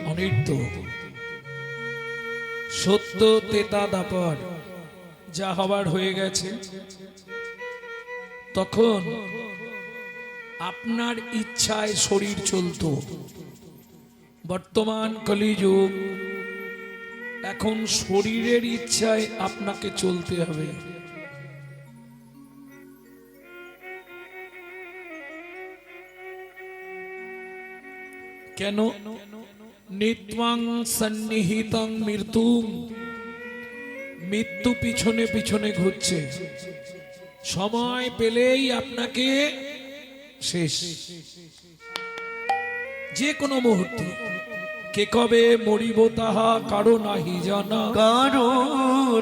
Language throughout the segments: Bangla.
অনিত্য সত্য তেতা দাপর যা হবার হয়ে গেছে। তখন আপনার ইচ্ছায় শরীর চলতো। বর্তমান কলিযুগ, এখন শরীরের ইচ্ছায় আপনাকে চলতে হবে। কেন? নিত্বাং সন্নিহিতং মৃত্যু, মৃত্যু পিছনে পিছনে ঘুরছে। সময় পেলেই আপনাকে শেষ, যে কোনো মুহূর্তে। কে কবে মরিব তাহা কারো নাহি জানা, কারো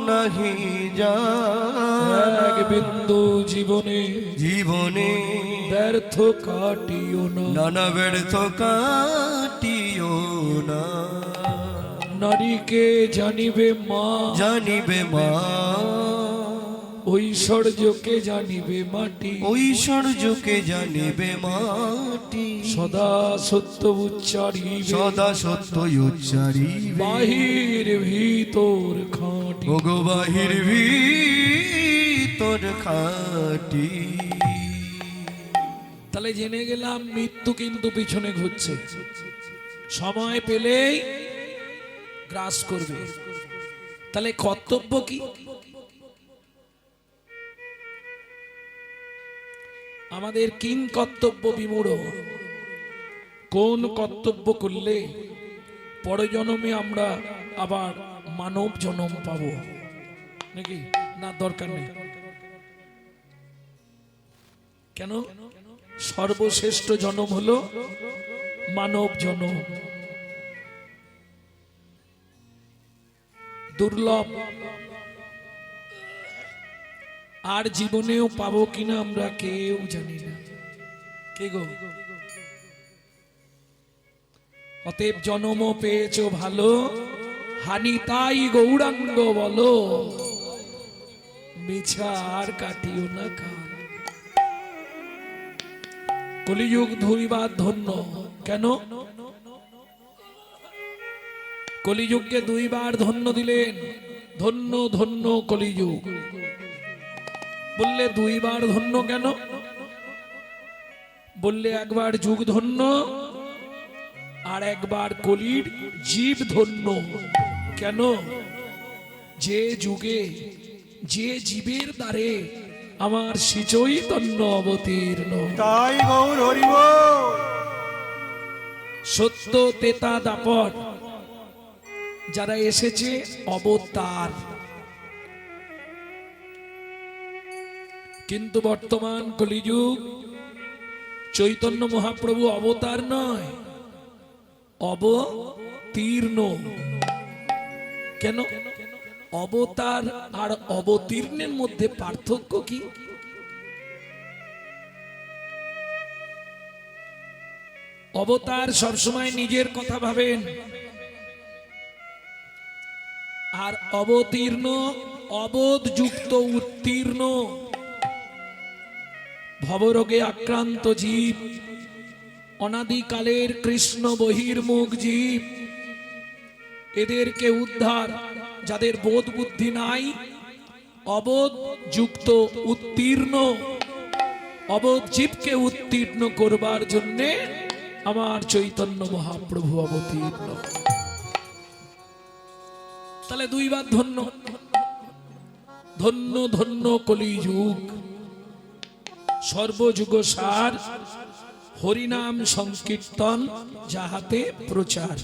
নাহি জানা। এক বিন্দু জীবনে জীবনে ব্যর্থ কাটিও না, নানা ব্যর্থ কাটিও না। নারীকে জানিবে মা, জানিবে মা, ঐশ্বর্যকে জানিবে মাটি, ঐশ্বর্যকে জানিবে মাটি। সদা সত্য উচ্চারিবে, সদা সত্য উচ্চারিবে, বাহির ভিতর খাঁটি। ওগো বাহির ভিতর খাঁটি। তাহলে জেনে গেলাম মৃত্যু কিন্তু পিছনে ঘুরছে, সময় পেলেই গ্রাস করবে। তাহলে কর্তব্য কি? আমাদের কিং কর্তব্য বিমূঢ়। কোন কর্তব্য করলে পরজন্মে আমরা আবার মানব জন্ম পাবো? নাকি না দরকার নেই? কেন? সর্বশ্রেষ্ঠ জন্ম হলো মানব জন্ম, দুর্লভ। আর জীবনেও পাবো কিনা আমরা কেউ জানি না। কে গো? অতএব জন্ম পেয়েছো ভালো, হানি তাই গৌরাঙ্গ বলো, মিছা আর কাটিও না কাল। কলিযুগ ধরিবার ধন্য। কেন? কলিযুগকে দুইবার ধন্য দিলেন। ধন্য ধন্য কলিযুগ বললে দুইবার ধন্য কেন? বললে একবার যুগ ধন্য, আর একবার কলির জীব ধন্য। কেন? যে যুগে যে জীবের দ্বারে আমার শ্রী চৈতন্য অবতীর্ণ, তাই গৌর হরি বল। সত্য তেতা দাপর যারা এসেছে অবতার। কিন্তু বর্তমান কলিযুগ চৈতন্য মহাপ্রভু অবতার নয়, অবতীর্ণ। কেন? অবতার আর অবতীর্ণের মধ্যে পার্থক্য কি? অবতার সবসময় নিজের কথা ভাবেন, আর অবতীর্ণ অবোধ যুক্ত উত্তীর্ণ, ভবরোগে আক্রান্ত জীব, অনাদিকালের কৃষ্ণ বহির্মুখ জীব। এদেরকে উদ্ধার, যাদের বোধ বুদ্ধি নাই, অবোধ যুক্ত উত্তীর্ণ, অবোধ জীবকে উত্তীর্ণ করবার জন্যে আমার চৈতন্য মহাপ্রভু অবতীর্ণ। তাহলে দুইবার ধন্য। ধন্য ধন্য কলিযুগ, সর্বযুগ সার, হরিনাম সংকীর্তন যাহাতে প্রচার।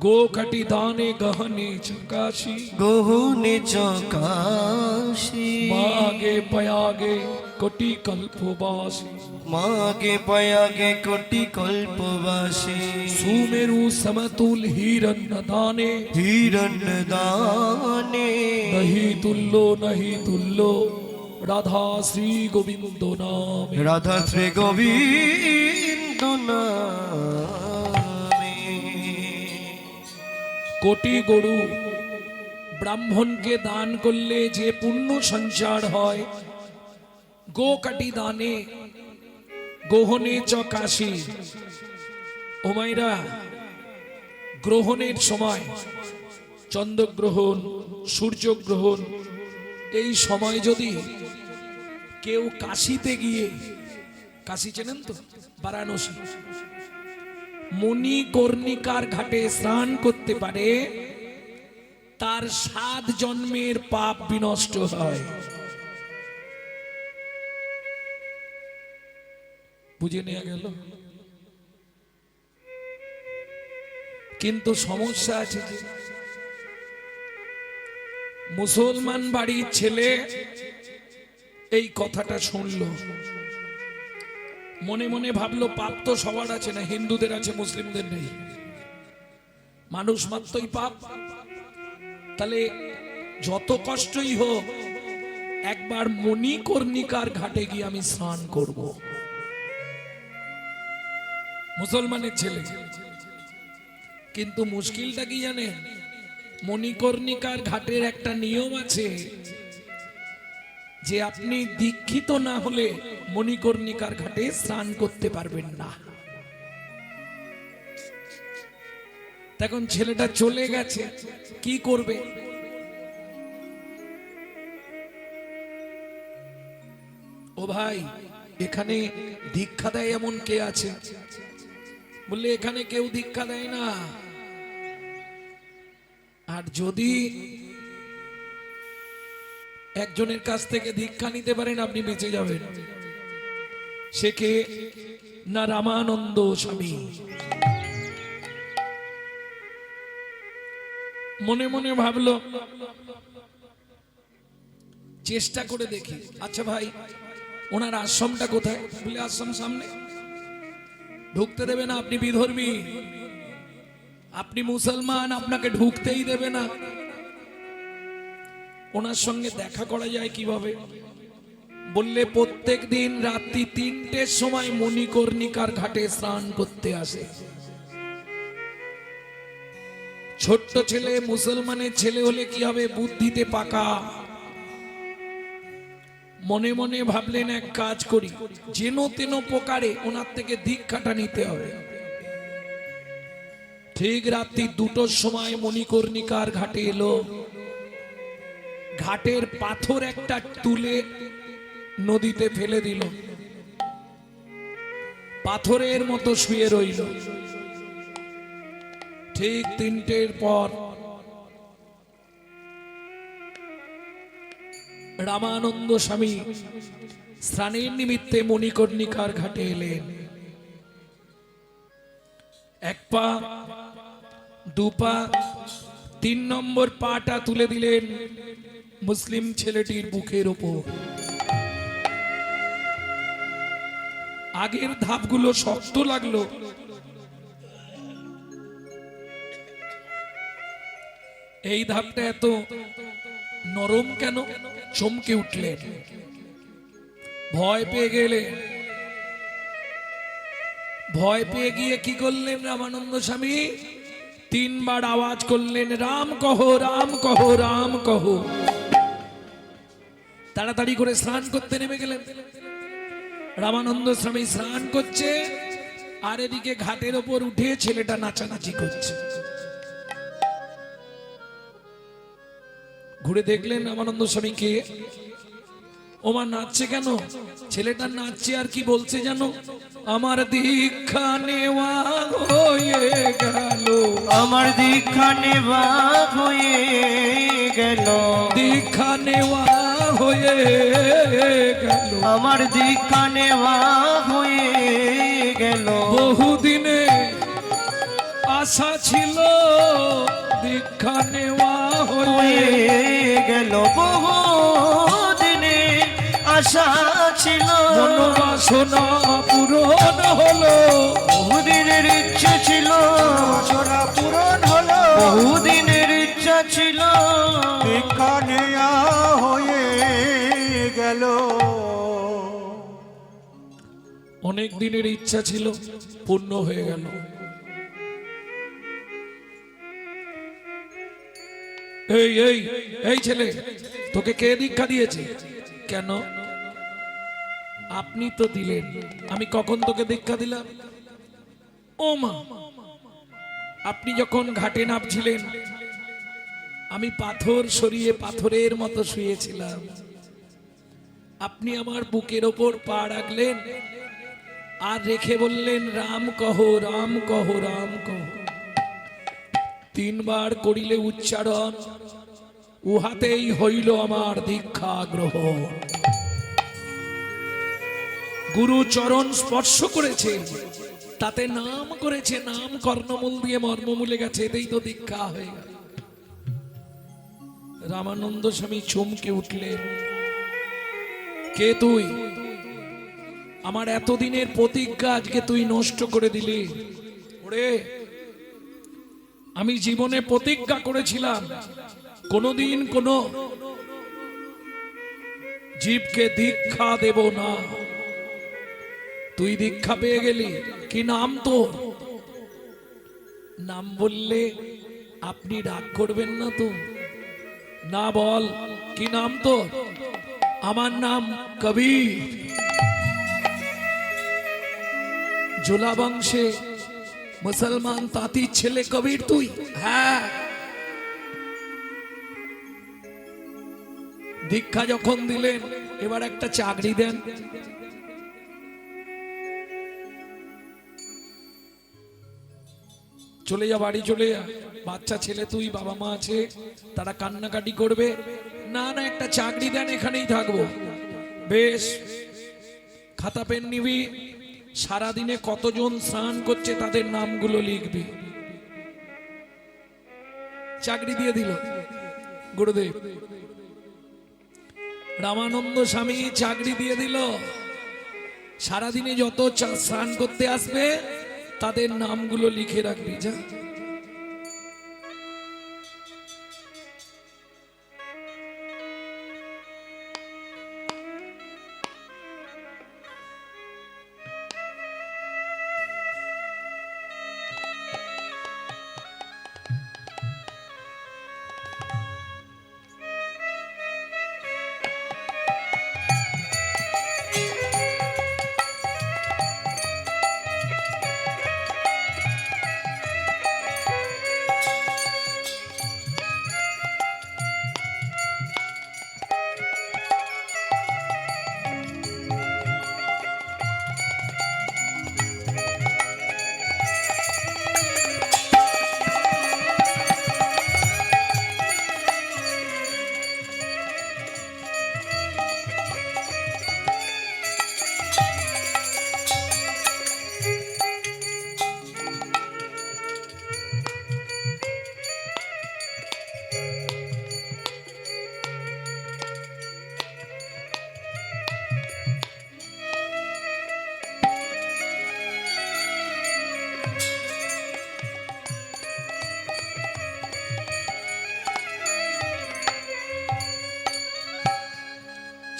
গোকাটি দানে গহনে চকাশি, গহনে চকাশি। মাগে পয়াগে কোটি কল্পবাসী, মাগে পয়াগে কোটি কল্পবাসী। সুমেরু সমতুল হিরণ্য দানে, হিরণ্য দানে। নহি তুল্য নহি তুল্য রাধা শ্রী গোবিন্দ নামে, রাধা শ্রী গোবিন্দ নামে। কোটি গরু ব্রাহ্মণকে দান করলে যে পুণ্য সঞ্চার হয়, গোকাটি দানে গহনে চকাশি। ও মাইরা, গ্রহণের সময় চন্দ্রগ্রহণ, সূর্যগ্রহণ, এই সময় যদি কেউ কাশিতে গিয়ে, কাশি চেনেন তো, বারাণসী, মণিকর্ণিকার ঘাটে স্নান করতে পারে, তার 7 জন্মের পাপ বিনষ্ট হয়। বুঝে নেওয়া গেল? কিন্তু সমস্যা আছে যে মুসলমান বাড়ির ছেলে এই কথাটা শুনলো, মনে মনে ভাবলো পাপ তো সবার আছে, না হিন্দুদের আছে মুসলিমদের নেই, মানুষ মাত্রই পাপ, তাহলে যত কষ্টই হোক একবার মণিকর্ণিকার ঘাটে গিয়ে আমি স্নান করব। মুসলমানের ছেলে, কিন্তু মুশকিলটা কি জানেন, মণিকর্ণিকার ঘাটের একটা নিয়ম আছে যে আপনি দীক্ষিত না হলে মণিকর্ণিকার ঘাটে স্নান করতে পারবেন না। তখন ছেলেটা চলে গেছে, কি করবে? ও ভাই, এখানে দীক্ষা দেয় এমন কে আছে? বললে এখানে কেউ দীক্ষা দেয় না, আর যদি একজনের কাছ থেকে দীক্ষা নিতে পারেন আপনি বেঁচে যাবেন। সে কে? না রামানন্দ স্বামী। মনে মনে ভাবলো চেষ্টা করে দেখি। আচ্ছা ভাই, ওনার আশ্রমটা কোথায়? বলে আশ্রম সামনে। ঢুকতে দেবে না, আপনি বিধর্মী, আপনি মুসলমান, আপনাকে ঢুকতেই দেবে না। ওনার সঙ্গে দেখা করা যায় কিভাবে? বললে প্রত্যেক দিন রাত্রি 3টের সময় মণিকর্ণিকার ঘাটে স্নান করতে আসে। ছোট্ট ছেলে, মুসলমানের ছেলে হলে কি হবে, বুদ্ধিতে পাকা। মনে মনে ভাবলেন এক কাজ করি, যেন তেন প্রকারে ওনার থেকে দীক্ষাটা নিতে হবে। ঠিক রাত্রি 2টোর সময় মণিকর্ণিকার ঘাটে এলো। ঘাটের পাথর একটা তুলে নদীতে ফেলে দিল, পাথরের মতো শুয়ে রইল। ঠিক 3টের পর রামানন্দ স্বামী স্নানের নিমিত্তে মণিকর্ণিকার ঘাটে এলেন। 1 পা 2 পা 3 নম্বর পাটা তুলে দিলেন মুসলিম ছেলেটির বুকের ওপর। আগের ধাপগুলো শক্ত লাগলো, এই ধাপটা এত নরম কেন? চমকে উঠলেন, ভয় পেয়ে গেলেন। ভয় পেয়ে গিয়ে কি করলেন রামানন্দ স্বামী? 3 বার আওয়াজ করলেন, রাম কহো, রাম কহো, রাম কহো। তাড়াতাড়ি করে স্নান করতে নেমে গেলেন। রামানন্দ স্বামী স্নান করছে, আর এদিকে ঘাটের ওপর উঠে ছেলেটা নাচানাচি করছে। ঘুরে দেখলেন রামানন্দ স্বামীকে, ওমা নাচছে কেন? ছেলেটা নাচছে আর কি বলছে জানো? আমার দীক্ষা নেওয়া হয়ে গেল, আমার দীক্ষা নেওয়া হয়ে গেল, দীক্ষা নেওয়া হয়ে গেল, আমার দীক্ষা নেওয়া হয়ে গেল। বহুদিনে আশা ছিল দীক্ষা নেওয়া হয়ে গেল, বহুদিনে আশা ছিল, মনোবাসনা পূরণ হলো, বহুদিনের ইচ্ছা ছিল, বাসনা পূরণ হলো, বহুদিনের ইচ্ছা ছিল, দীক্ষা নেয়া হয়ে গেল। অনেক দিনের ইচ্ছা ছিল, পূর্ণ হয়ে গেল। এই এই এই ছেলে, তোকে কে দীক্ষা দিয়েছে? কেন? আপনি তো দিলেন, আমি কখন তোকে দীক্ষা দিলাম? ও মা, আপনি যখন ঘাটে নামছিলেন আমি পাথর সরিয়ে পাথরের মতো শুয়েছিলাম, আপনি আমার বুকের ওপর পা রাখলেন আর রেখে বললেন রাম কহ রাম কহ রাম কহ। 3 বার করিলে উচ্চারণ, উহাতেই হইল আমার দীক্ষা গ্রহণ। গুরু চরণ স্পর্শ করেছে, তাতে নাম করেছে, নাম কর্ণমূল দিয়ে মর্মমূলে গেছে, এতেই তো দীক্ষা হয়ে গেল। রামানন্দ স্বামী চমকে উঠলেন, কে তুই? আমার এতদিনের প্রতিজ্ঞা আজকে তুই নষ্ট করে দিলি। ওরে, আমি জীবনে প্রতিজ্ঞা করেছিলাম কোনোদিন কোনো জীবকে দীক্ষা দেব না, তুই দীক্ষা পেয়ে গেলি। কি নাম তোর? নাম বললে আপনি রাগ করবেন না তো? না, বল কি নাম তোর? আমার নাম কবির। জোলা বংশে মুসলমান তাঁতির ছেলে কবির তুই? হ্যাঁ। দীক্ষা যখন দিলেন এবার একটা চাকরি দেন। চলে যা, বাড়ি চলে যা, বাচ্চা ছেলে তুই, বাবা মা আছে, তারা কান্নাকাটি করবে। না না, একটা চাকরি দেন, এখানেই থাকবো। বেশ, খাতা পেন নিবি, সারাদিনে কতজন স্নান করছে তাদের নামগুলো লিখবি। চাকরি দিয়ে দিল গুরুদেব। রামানন্দ স্বামী চাকরি দিয়ে দিল, সারাদিনে যত স্নান করতে আসবে তাদের নামগুলো লিখে রাখবি। যা।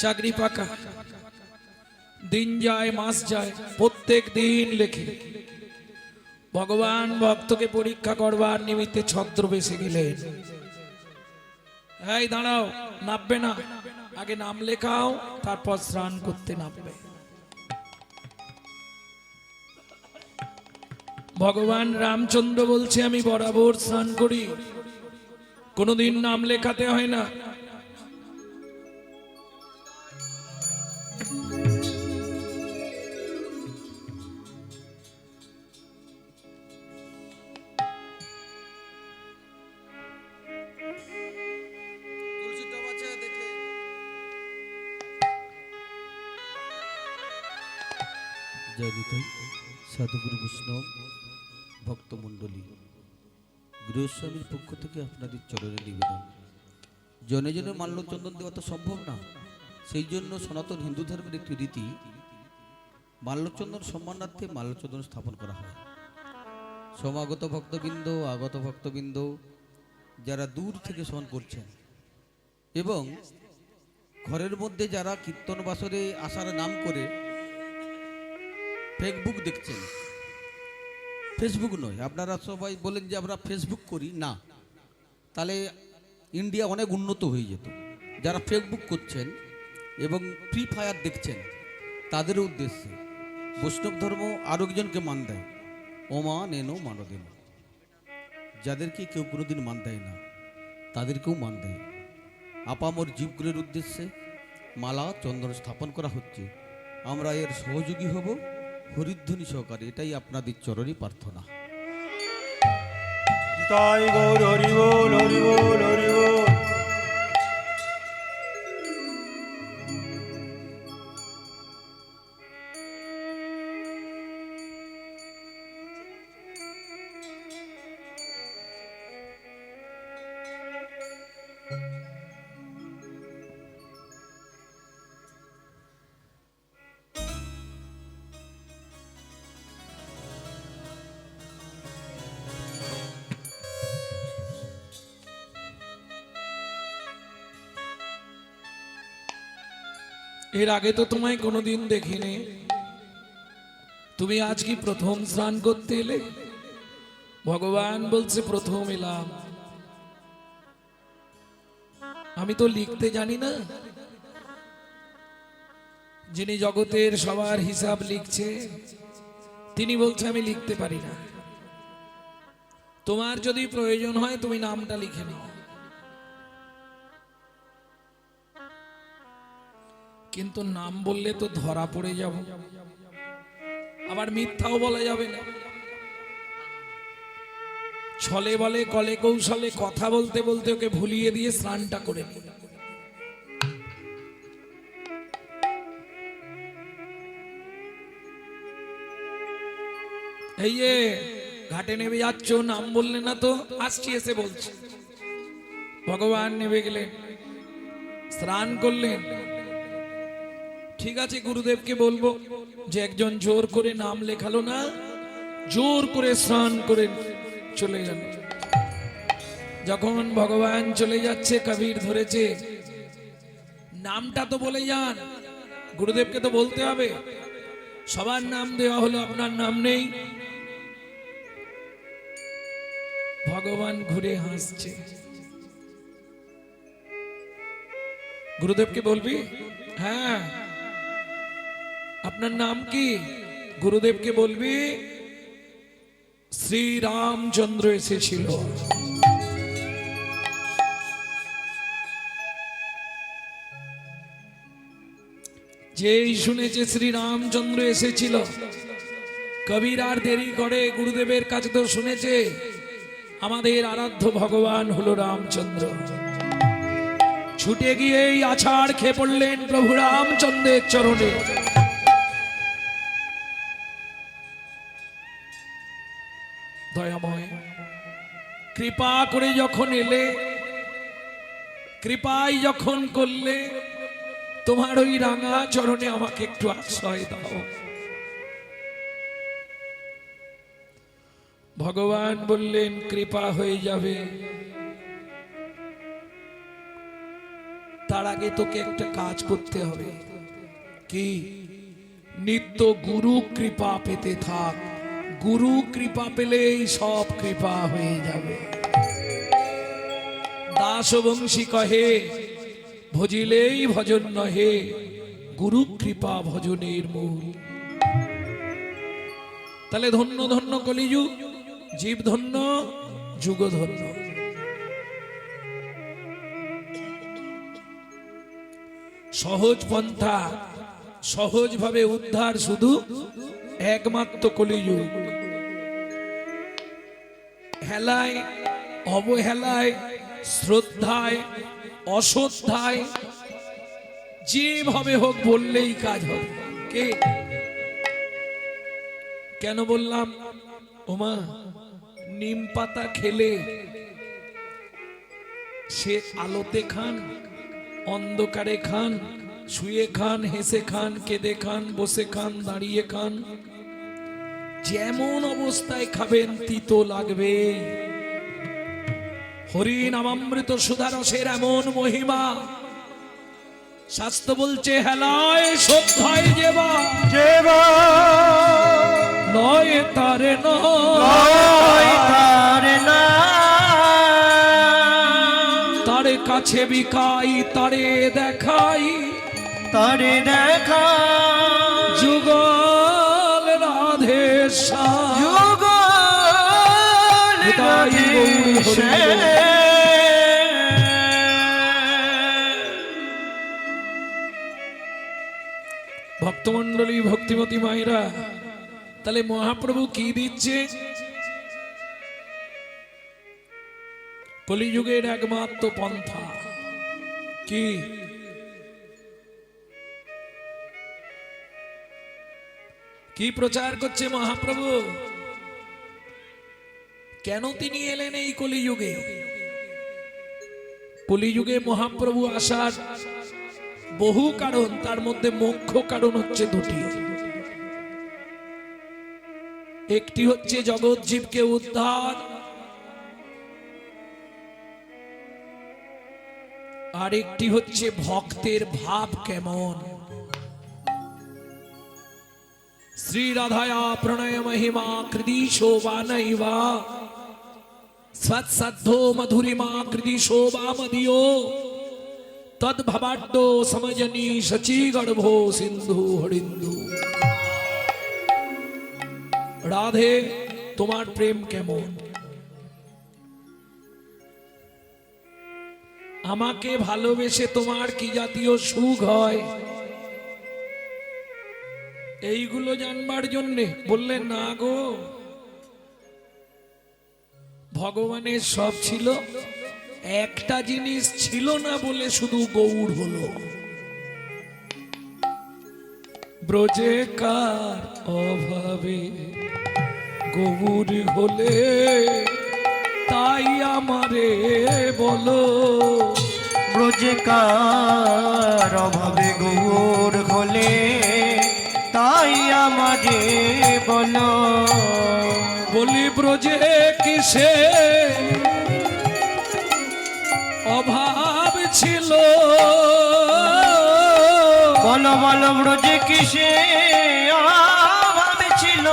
চাকরি পাকা, দিন যায় মাস যায়, প্রত্যেক দিন লেখে। ভগবান ভক্তকে পরীক্ষা করবার নিমিত্তে ছদ্মবেশে গেলেন। এই দাঁড়াও, নামবে না, আগে নাম লেখাও, তারপর স্নান করতে নামবে। ভগবান রামচন্দ্র বলছে আমি বরাবর স্নান করি, কোনোদিন নাম লেখাতে হয় না। জয় নিতাই সাধুগুরু বৈষ্ণব ভক্তমণ্ডলী, গৃহস্বামীর পক্ষ থেকে আপনাদের চরণে নিবেদন। জনে জনে মাল্যচন্দন দেওয়া তো সম্ভব না, সেই জন্য সনাতন হিন্দু ধর্মের একটি রীতি, মাল্যচন্দন সম্মানার্থে মাল্যচন্দন স্থাপন করা হয়। সমাগত ভক্তবৃন্দ, আগত ভক্তবৃন্দ যারা দূর থেকে স্মরণ করছেন এবং ঘরের মধ্যে যারা কীর্তন বাসরে আসার নাম করে ফেসবুক দেখছেন, ফেসবুক নয়, আপনারা সবাই বলেন যে আমরা ফেসবুক করি না, তাহলে ইন্ডিয়া অনেক উন্নত হয়ে যেত। যারা ফেসবুক করছেন এবং ফ্রি ফায়ার দেখছেন তাদের উদ্দেশ্যে বৈষ্ণব ধর্ম আরো একজনকে মান দেয়, ওমা নেনো মানদেন। যাদেরকে কেউ কোনোদিন মান দেয় না তাদেরকেও মান দেয়। আপামর জীবগুলোর উদ্দেশ্যে মালা চন্দন স্থাপন করা হচ্ছে। আমরা এর সহযোগী হব হরিধ্বনি সহকারে, এটাই আপনাদের চরণে প্রার্থনা। তাই গৌর হরি বল, হরি বল, হরি বল। এর আগে তো তোমায় কোনোদিন দেখিনি, তুমি আজ কি প্রথম স্নান করতে এলে? ভগবান বলছে প্রথম এলাম। আমি তো লিখতে জানি না। যিনি জগতের সবার হিসাব লিখছে তিনি বলছে আমি লিখতে পারি না। তোমার যদি প্রয়োজন হয় তুমি নামটা লিখে নাও, কিন্তু নাম বললে তো ধরা পড়ে যাব, আবার মিথ্যাও বলা যাবে না। ছলে বলে কলে কৌশলে কথা বলতে বলতে ওকে ভুলিয়ে দিয়ে স্নানটা করে নি। এই যে ঘাটে নেমে যাচ্ছ, নাম বললে না তো, আসছি এসে বলছে। ভগবান নেমে গেলেন, স্নান করলেন। ঠিক আছে, গুরুদেবকে বলবো যে একজন জোর করে নাম লেখালো না, জোর করে স্নান করে চলে গেল। যখন ভগবান চলে যাচ্ছে, কবির ধরেছে নামটা তো বলে যান, গুরুদেবকে তো বলতে হবে। সবার নাম দেওয়া হলো, আপনার নাম নেই। ভগবান ঘুরে হাসছে। গুরুদেবকে বলবি? হ্যাঁ। আপনার নাম কি? গুরুদেবকে বলবি শ্রীরামচন্দ্র এসেছিল। যেই শুনেছে শ্রীরামচন্দ্র এসেছিল, কবির আর দেরি করে, গুরুদেবের কাছে তো শুনেছে আমাদের আরাধ্য ভগবান হলো রামচন্দ্র। ছুটে গিয়েই আছাড় খেয়ে পড়লেন প্রভু রামচন্দ্রের চরণে। দয়াময়, কৃপা করে যখন এলে, কৃপাই যখন করলে, তোমার ওই রাঙা চরণে আমাকে একটু আশ্রয় দাও। ভগবান বললেন কৃপা হয়ে যাবে, তার আগে তোকে একটা কাজ করতে হবে। কি? নিত্য গুরু কৃপা পেতে থাক। গুরু কৃপা পেলেই সব কৃপা হয়ে যাবে। দাসবংশী কহে ভজিলেই ভজন নহে, গুরু কৃপা ভজনের মূল। তাহলে ধন্য ধন্য কলিযুগ, জীব ধন্য, যুগ ধন্য। সহজ পন্থা, সহজ ভাবে উদ্ধার শুধু একমাত্র কলিযুগ। হেলায়, অবহেলায়, শ্রদ্ধায়, অশ্রদ্ধায়, যেভাবে হোক বললেই কাজ হবে। কে? কেন বললাম? ওমা, নিম পাতা খেলে সে আলোতে খান, অন্ধকারে খান, শুয়ে খান, হেসে খান, কেঁদে খান, বসে খান, দাঁড়িয়ে খান, যেমন অবস্থায় খাবেন তিতো লাগবে। হরি নামামৃত সুধারসের এমন মহিমা, শাস্ত্র বলছে হেলায় শ্রদ্ধায় যেবা নয় তারে নয় তারে না, তারে কাছে বিকাই, তারে দেখাই, তারে দেখা মহেশ্বর যুগল নিতাই গৌর সে হরি বল। ভক্তমণ্ডলী ভক্তিমতী মায়েরা, তাহলে মহাপ্রভু কি দিচ্ছে? কলিযুগের একমাত্র পন্থা কি? কি প্রচার করছে মহাপ্রভু? কেন তিনি এলেন এই কলিযুগে? কলিযুগে মহাপ্রভু আসার বহু কারণ, তার মধ্যে মুখ্য কারণ হচ্ছে দুটি। একটি হচ্ছে জগৎ জীবকে উদ্ধার, আর একটি হচ্ছে ভক্তের ভাব কেমন। শ্রী রাধায়া প্রণয় মহিমা কৃদিশো বা নৈবা সৎসদ্ধো মধুরিমা কৃদিশো বা মদিও তদ্ভবাড্ডো সমজনী সচি গর্ভো সিন্ধু হরিন্দু। রাধে, তোমার প্রেম কেমন? আমাকে ভালোবেসে তোমার কি জাতীয় সুখ হয়, এইগুলো জানবার জন্যে বললেন না গো। ভগবানের সব ছিল, একটা জিনিস ছিল না বলে শুধু গৌর হলো। ব্রজে কার অভাবে গৌর হলে, তাই আমারে বলো। ব্রজে কার অভাবে গৌর হলে, তাই আমারে বলো। বলি ব্রজে কিসে অভাব ছিল, বলো বলো ব্রজে কিসে অভাব ছিল।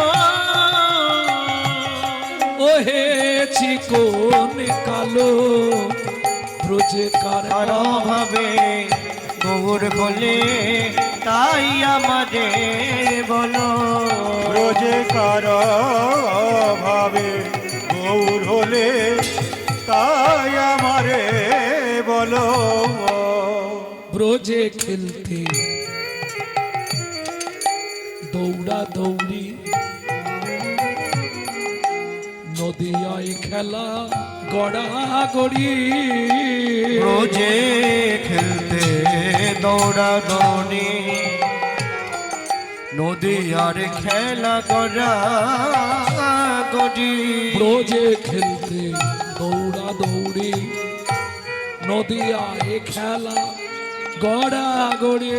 ওহে চিকন কালো ব্রজে কার কার অভাবে গৌর হলে, তাই আমারে বলো। ব্রজে কার ভাবে গৌর হলে, তাই আমারে বলো। ব্রজে খেলতে দৌড়া দৌড়ি, নদিয়ায় খেলা গড়াগড়ি। ব্রজে খেলতে দৌড়া দৌড়ি, নদীয়ার খেলা করা গড়ি। ব্রজে খেলতে দৌড়া দৌড়ি, নদিয়ায় খেলা গড়াগড়ি।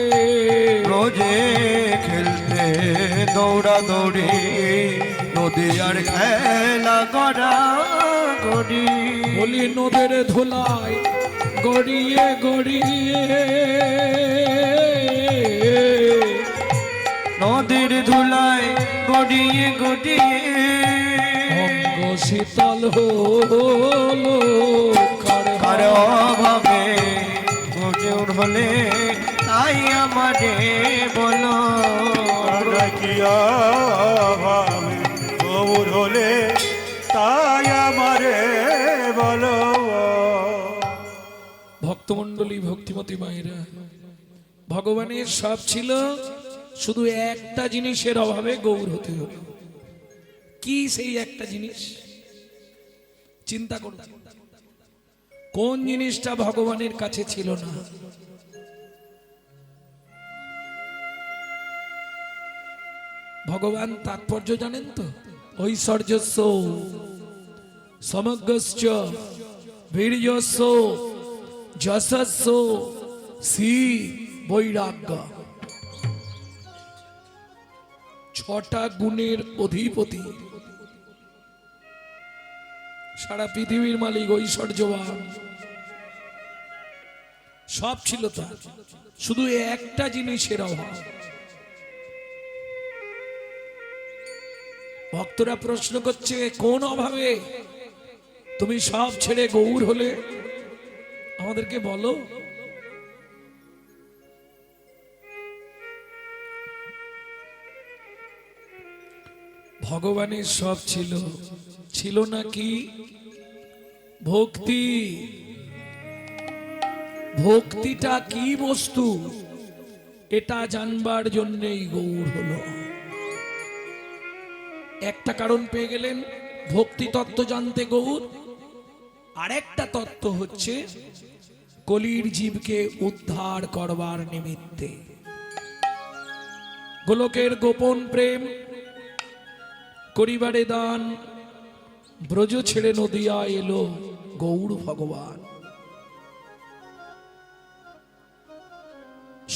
ব্রজে খেলতে দৌড়া দৌড়ি, নদীয়ার খেলা করা গড়ি। বলি নদের ধুলায় গড়িয়ে গড়িয়ে, নদীর ধুলায় গড়িয়ে গড়িয়ে, অঙ্গ শীতল হলো কার কার অভাবে গৌর হলে, তাই আমারে বলো। কি ভাবে গৌর হলে, তাই আমারে বলো। ভক্তমণ্ডলী ভক্তিমতী মায়েরা, ভগবানের সব ছিল, শুধু একটা জিনিসের অভাবে গৌর হতে হবে। কি সেই একটা জিনিস? চিন্তা করুন, কোন জিনিসটা ভগবানের কাছে ছিল না? ভগবান তাৎপর্য জানেন তো? ঐশ্বর্যস্য সমগ্রস্য বীর্যস্য যশস্য শ্রী বৈরাগ্য। 6টা গুণের অধিপতি, সারা পৃথিবীর মালিক, ঐশ্বর্যবান, সব ছিল তার, শুধু একটা জিনিসের অভাব। ভক্তরা প্রশ্ন করছে, কোন অভাবে তুমি সব ছেড়ে গৌর হলে? আমাদেরকে বলো। ভগবানের সব ছিল, ছিল নাকি ভক্তি। ভক্তিটা কি বস্তু এটা জানবার জন্যই গৌর হলো। একটা কারণ পেয়ে গেলেন ভক্তি তত্ত্ব জানতে গৌর, আরেকটা তত্ত্ব হচ্ছে কলির জীবকে উদ্ধার করবার নিমিত্তে। গোলকের গোপন প্রেম করিবারে দান, ব্রজ ছেড়ে নদিয়া এলো গৌর ভগবান।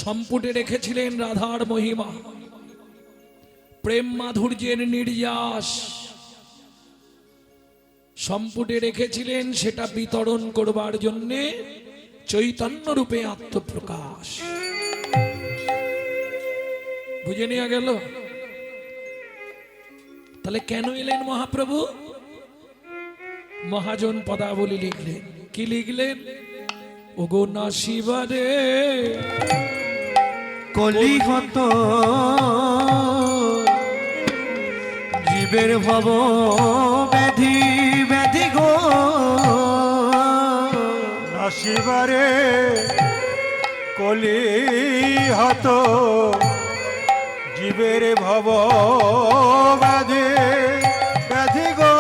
সম্পুটে রেখেছিলেন রাধার মহিমা, প্রেম মাধুর্যের নির্যাস সম্পুটে রেখেছিলেন, সেটা বিতরণ করবার জন্যে চৈতন্য রূপে আত্মপ্রকাশ। বুঝে নেওয়া গেল? তাহলে কেন এলেন মহাপ্রভু? মহাজন পদাবলী লিখলেন। কি লিখলেন? ওগো না শিবারে কলিহত জীবের ভব ব্যাধি ব্যাধি গো নাসিবারে কলি হত জীবের ভব ব্যাধি ব্যাধি গো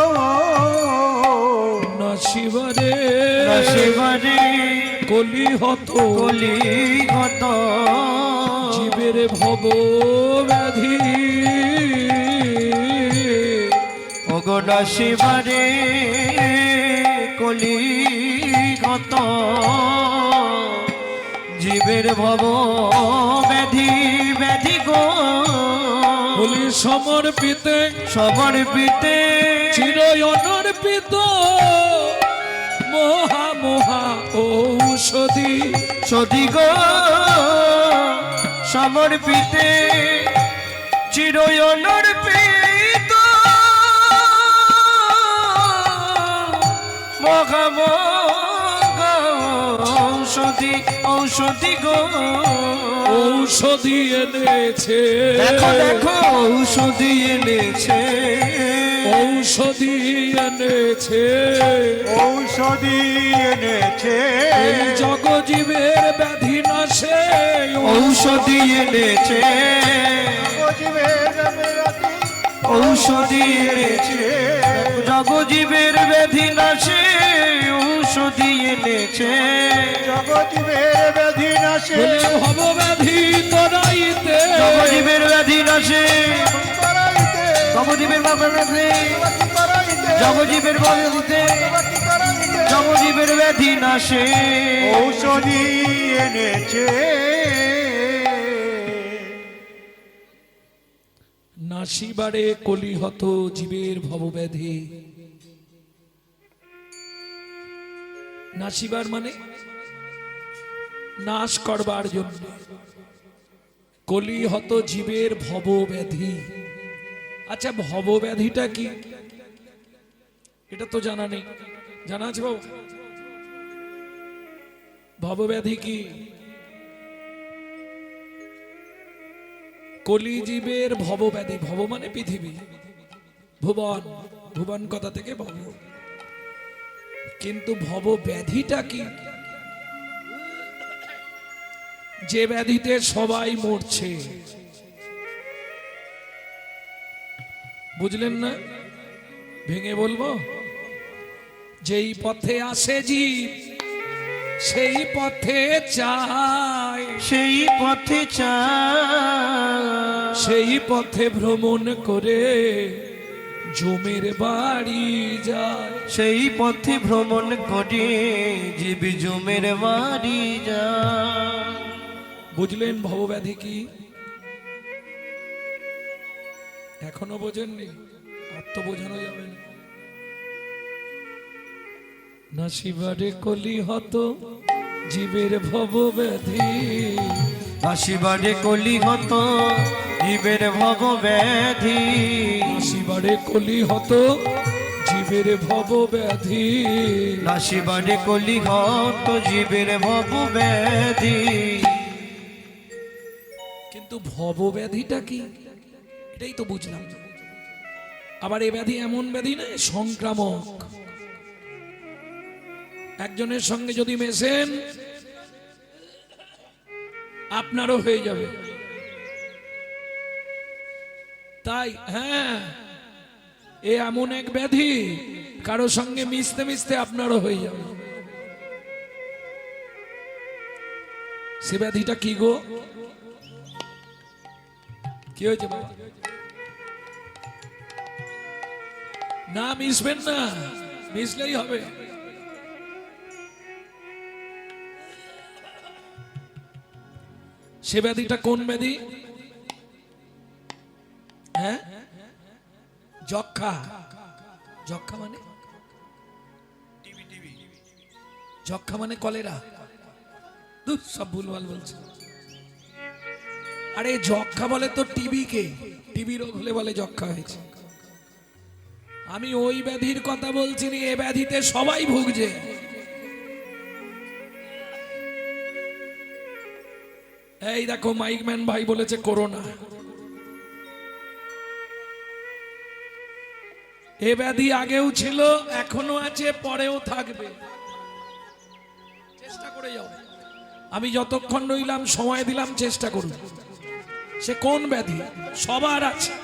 না শিবারে শিবারে কলি হত কলিহত জীবের ভব ব্যাধি। অগণ শিবারে কলিহত জীবের ভব ব্যাধি ব্যাধি গো বলি সমর্পিতে সমর্পিতে চির অনর্পিত মহা মহা ঔষধি সদি গো সমর্পিতে চির অনর্পিত ঔষধি ঔষধি গো ঔষধি এনেছে। দেখো দেখো ঔষধি এনেছে ঔষধি এনেছে ঔষধি এনেছে এই জগজীবের ব্যাধি নাশে ঔষধি এনেছে ঔষধি এনেছে জগজীবের ব্যাধি নাশে ঔষধি এনেছে জগজীবের ব্যাধি নাশে ভব ব্যাধি তরাইতে জগজীবের ব্যাধি নাশে জগজীবের ব্যাধি জগজীবের ব্যাধিতে জগজীবের ব্যাধি নাশে ঔষধি এনেছে নাসিবারে কলিহত জীবের ভবব্যাধি। নাসিবার মানে নাশ করবার জন্য, কলিহত জীবের ভবব্যাধি। আচ্ছা ভবব্যাধিটা কি এটা তো জানা নেই, জানা আছে বাবু? ভবব্যাধি কি? কলিজীবের ভবব্যাধি, ভব মানে পৃথিবী, ভুবন, ভুবন কথা থেকে ভব। কিন্তু ভবব্যাধিটা কি? যে ব্যাধিতে সবাই মরছে, বুঝলেন না? ভেঙে বলবো, যেই পথে আসে জীব সেই পথে চায়, সেই পথে চায়, সেই পথে ভ্রমণ করে জমের বাড়ি যায়। সেই পথে ভ্রমণ করে জীব জমের বাড়ি যায়। বুঝলেন ভবব্যাধি কি? এখনো বোঝেননি? আর তো বোঝানো যাবে না। নাসিবারে কলিহত জীবের ভবব্যাধি, নাসিবারে কলিহত জীবের ভবব্যাধি, নাসিবারে কলিহত জীবের ভবব্যাধি, নাসিবারে কলিহত জীবের ভবব্যাধি। কিন্তু ভবব্যাধিটা কি এটাই তো বুঝলাম না। আবার এ ব্যাধি এমন ব্যাধি না, সংক্রামক। একজনের সঙ্গে যদি মেশেন আপনারও হয়ে যাবে। তাই হ্যাঁ, এ এমন এক ব্যাধি, কারো সঙ্গে মিশতে মিশতে আপনারও হয়ে যাবে। সে ব্যাধিটা কি গো? কি হয়েছে বাবা? না মিশবেন না, মিশলেই হবে। সে ব্যাধিটা কোন ব্যাধি? হ্যাঁ, যক্ষা। যক্ষা মানে, যক্ষা মানে কলেরা। সব ভুলভাল বলছে। আরে যক্ষা বলে তো টিবি কে, টিবি রোগ হলে বলে যক্ষা হয়েছে। আমি ওই ব্যাধির কথা বলছি না, এ ব্যাধিতে সবাই ভুগছে। এই দেখো মাইকম্যান ভাই বলেছে করোনা। এ ব্যাধি আগেও ছিল, এখনো আছে, পরেও থাকবে। চেষ্টা করে যাও। আমি যতক্ষণ রইলাম সময় দিলাম, চেষ্টা করুন। সে কোন ব্যাধি? সবার আছে।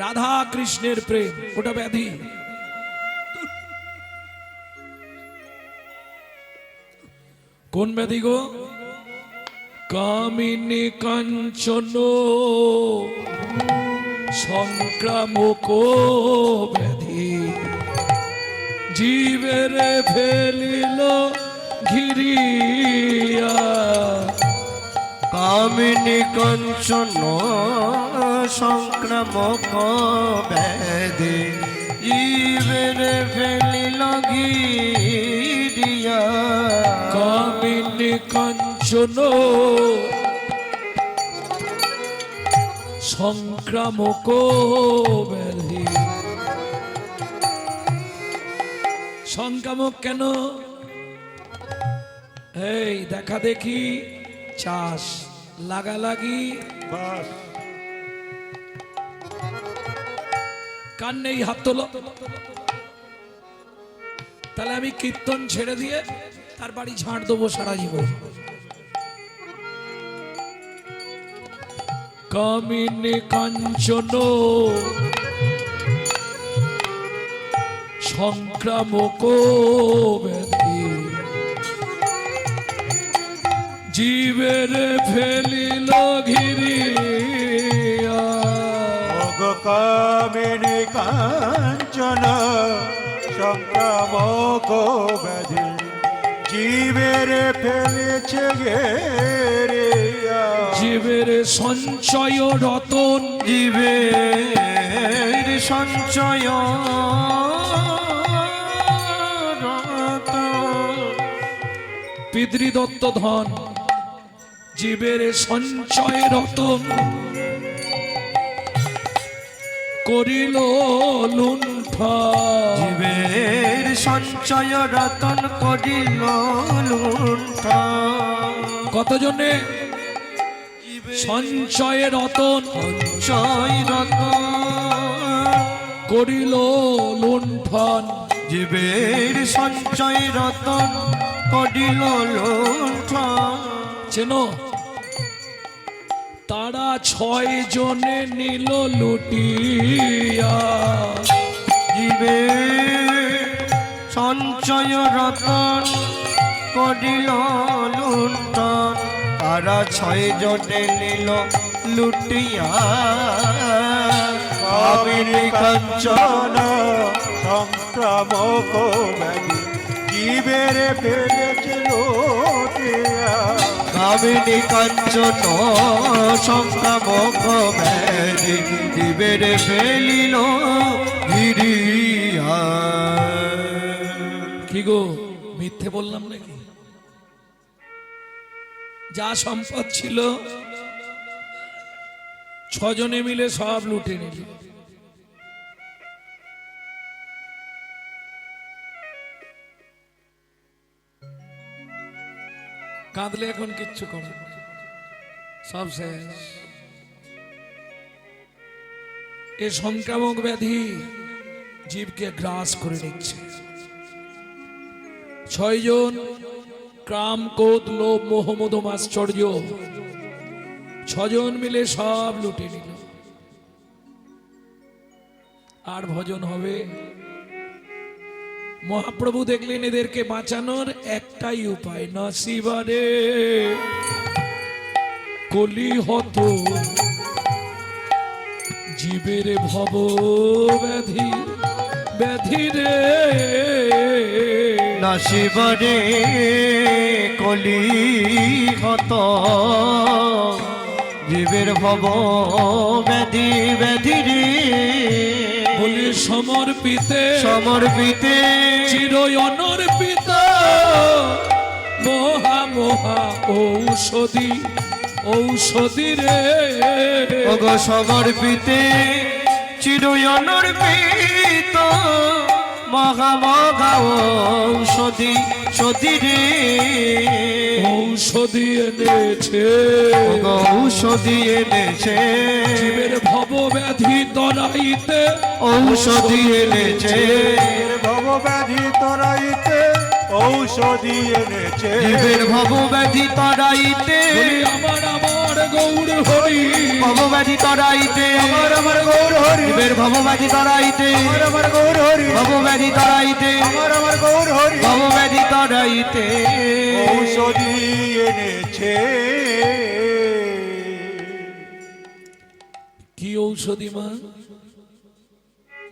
রাধা কৃষ্ণের প্রেম, ওটা ব্যাধি। কোন ব্যাধি গো? কামিনী কাঞ্চন সংক্রামক ব্যাধি, জীবের ফেলিল ঘিরিয়া। কামিনী কাঞ্চন সংক্রামক ব্যাধি, জীবের ফেলিল ঘিরিয়া। কামিনী কাঞ্চন সংক্রামক ব্যাধি। সংক্রামক কেন? এই দেখা দেখি, চাষ লাগালাগি, বাস কান নেই হাত তোলো। তাহলে আমি কীর্তন ছেড়ে দিয়ে তার বাড়ি ঝাড় দেবো সারা জীবন। কামিনী কাঞ্চন সংক্রামক ব্যাধি, জীবের ফেলিল ঘিরিয়া। কামিনী কাঞ্চন সংক্রামক ব্যাধি, জীবের ফেলেছে ঘেরিয়া। জীবের সঞ্চয় রতন, জীবের সঞ্চয় পিতৃদত্ত ধন, জীবের সঞ্চয় রতন করিল লুণ্ঠন। জীবের সঞ্চয় রতন করিল লুণ্ঠন। কতজনে সঞ্চয় রতন সঞ্চয় রতন করিল লুণ্ঠন। জীবের সঞ্চয় রতন করিল লুণ্ঠন। চেনো? তারা 6 জনে নিল লুটিয়া। জীবের সঞ্চয় রতন করিল লুণ্ঠন। তারা 6 জনে নিল লুটিয়া। কামিনী কাঞ্চন সংক্রামক ব্যাধি, জীবের ফেলেছে লুটিয়া। কামিনী কাঞ্চন সংক্রামক ব্যাধি, জীবের ফেলিল ঘিরিয়া। কি গো, মিথ্যে বললাম নাকি? যা সম্পদ ছিল 6 জনে মিলে সব লুটে নিল। কাঁদলে এখন কিচ্ছু করে না, সব শেষ। এ সংক্রামক ব্যাধি জীবকে গ্রাস করে নিচ্ছে। 6 জন কাম ক্রোধ লোভ মোহ মদ মাশ্চর্য 6 জন মিলে সব লুটে নিল। আর ভজন হবে? মহাপ্রভু দেখলেন এদেরকে বাঁচানোর একটাই উপায়, নসিবারে কলি হত জীবের ভব ব্যাধি ব্যাধি রে, নাসিবারে কলি হত জীবের ভব ব্যাধি ব্যাধি রে, বলি সমর্পিতে সমর্পিতে চির অনর্পিত মহা মহা ঔষধি ঔষধি রে, ওগ সমর্পিতে চির অনর্পিত মহা মহা ঔষধি সধি রে, ঔষধি এনেছে ওগ ঔষধি এনেছে জীবের ভব ব্যাধি তরাইতে, ঔষধি এনেছে ভব ব্যাধি তরাইতে ঔষধি এনেছে। জীবের ভব ব্যাধি তরাইতে বলি আমার আমার গৌর হরি, ভব ব্যাধি তরাইতে আমার আমার গৌর হরি, জীবের ভব ব্যাধি তরাইতে আমার আমার গৌর হরি, ভব ব্যাধি তরাইতে আমার আমার গৌর হরি, ভব ব্যাধি তরাইতে ঔষধি এনেছে। কি ঔষধি মা?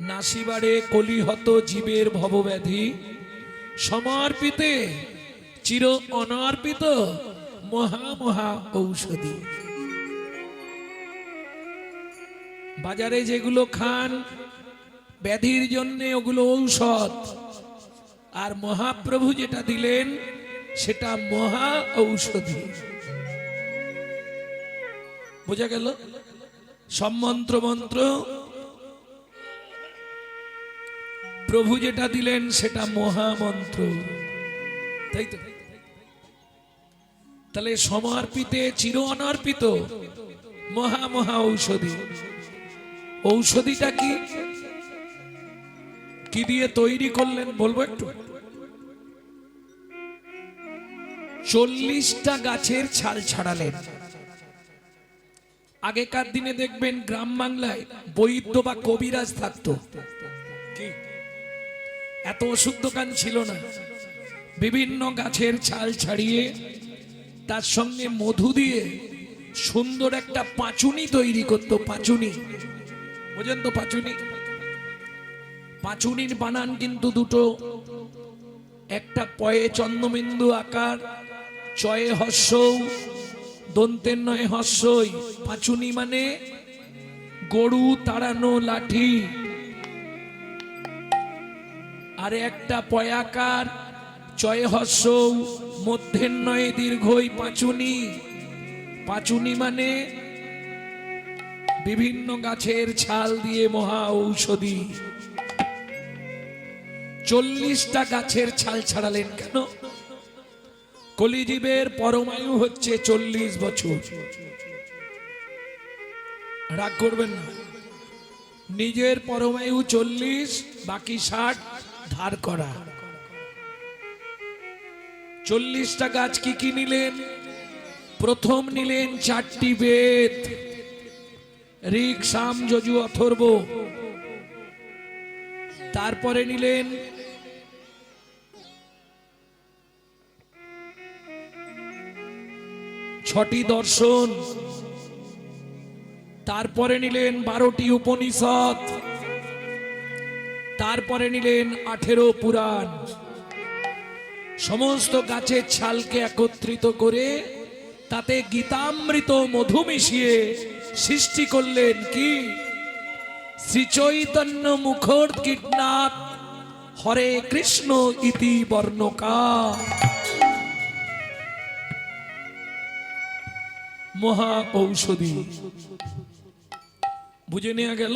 নাসিবারে কলিহত জীবের ভবব্যাধি সমর্পিতে চির অনর্পিত মহা মহা ঔষধি। বাজারে যেগুলো খান ব্যাধির জন্য ওগুলো ঔষধ, আর মহাপ্রভু যেটা দিলেন সেটা মহা ঔষধি। বোঝা গেল? সব মন্ত্র মন্ত্র প্রভু যেটা দিলেন সেটা মহামন্ত্র, তাই তো? তাহলে সমর্পিতে চির অনর্পিত মহা মহা ঔষধি। ঔষধিটা কি কি দিয়ে তৈরি করলেন বলবো একটু? 40টা গাছের ছাল ছাড়ালেন। আগেকার দিনে দেখবেন গ্রাম বাংলায় বৈদ্য বা কবিরাজ থাকতো, কি এত ওষুধ দোকান ছিল না। বিভিন্ন গাছের ছাল ছাড়িয়ে তার সঙ্গে মধু দিয়ে সুন্দর একটা পাঁচুনি তৈরি করতো। পাঁচুনি বোঝেন তো? পাঁচুনি, পাঁচুনির বানান কিন্তু দুটো, একটা পয়ে চন্দ্রবিন্দু আকার, চয়ে হস্য, দন্তের নয় হস্যই। পাঁচুনি মানে গরু তাড়ানো লাঠি। আর একটা পয়াকার, চয়ে হস্য, মধ্যের নয় দীর্ঘই পাঁচুনি। পাঁচুনি মানে বিভিন্ন গাছের ছাল দিয়ে মহা ঔষধি। 40টা গাছের ছাল ছাড়ালেন কেন? কলিজীবের পরমায়ু হচ্ছে 40 বছর। রাগ করবেন না, নিজের পরমায়ু 40, বাকি 60 ধার করা। 40টা গাছ কি কি নিলেন? প্রথম নিলেন 4টি বেদ, ঋক সাম যজু অথর্ব। তারপরে নিলেন 6টি দর্শন। তারপরে নিলেন 12টি উপনিষদ। তারপরে নিলেন 18 পুরাণ। সমস্ত গাছের ছালকে একত্রিত করে তাতে গীতামৃত মধু মিশিয়ে সৃষ্টি করলেন কি? শ্রী চৈতন্য মুখর কীটনাথ হরে কৃষ্ণ ইতি বর্ণকা। মহা ঔষধি। বুঝে নেওয়া গেল?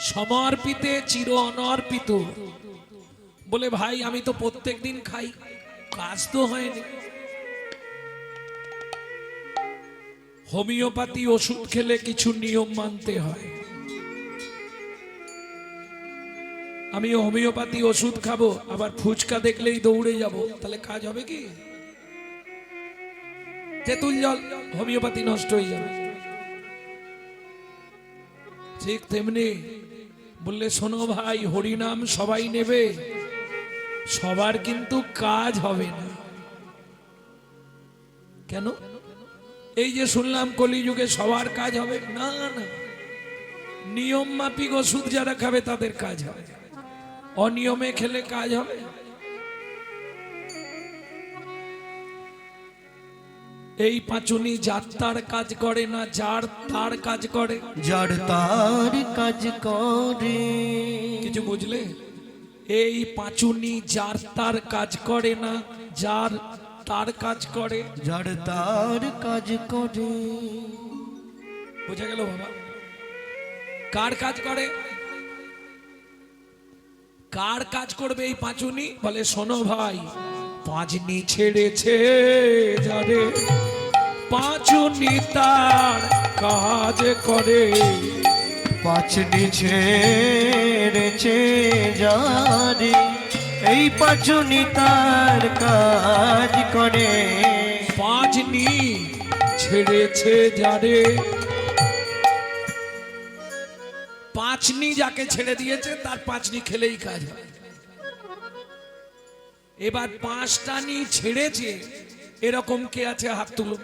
সমর্পিতে চির অনর্পিত। বলে ভাই আমি তো প্রত্যেক দিন খাই, কাজ তো হয়নি। হোমিওপ্যাথি ওষুধ খেলে কিছু নিয়ম মানতে হয়। আমি হোমিওপ্যাথি ওষুধ খাবো আবার ফুচকা দেখলেই দৌড়ে যাব, তাহলে কাজ হবে কি? তেঁতুল জল, হোমিওপ্যাথি নষ্ট হয়ে যাবে। ঠিক তেমনি বললে শোনো ভাই, হরিনাম সবাই নেবে, সবার কিন্তু কাজ হবে না। কেন? এই যে শুনলাম কলিযুগে সবার কাজ হবে না, না, নিয়ম মাফিক ওষুধ যারা খাবে তাদের কাজ হবে, অনিয়মে খেলে কাজ হবে। এই পাঁচুনি যার তার কাজ করে না, যার তার কাজ করে। যার তার কাজ করে। কিছু বুঝলে? এই পাঁচুনি যার তার কাজ করে না, যার তার কাজ করে। যার তার কাজ করে। বুঝা গেল বাবা? কার কাজ করে? কার কাজ করবে এই পাঁচুনি? বলে শোনো ভাই, পাঁচনি ছেড়েছে যারে, পাঁচুনি তার কাজ করে। পাঁচনি ছেড়েছে যারে, এই পাঁচনি তার কাজ করে। পাঁচনি ছেড়েছে যারে, পাঁচনি যাকে ছেড়ে দিয়েছে তার পাঁচনি খেলেই কাজ হয়। এবার পাঁচটা নি ছেড়েছে এরকম কে আছে? হাত তুলো।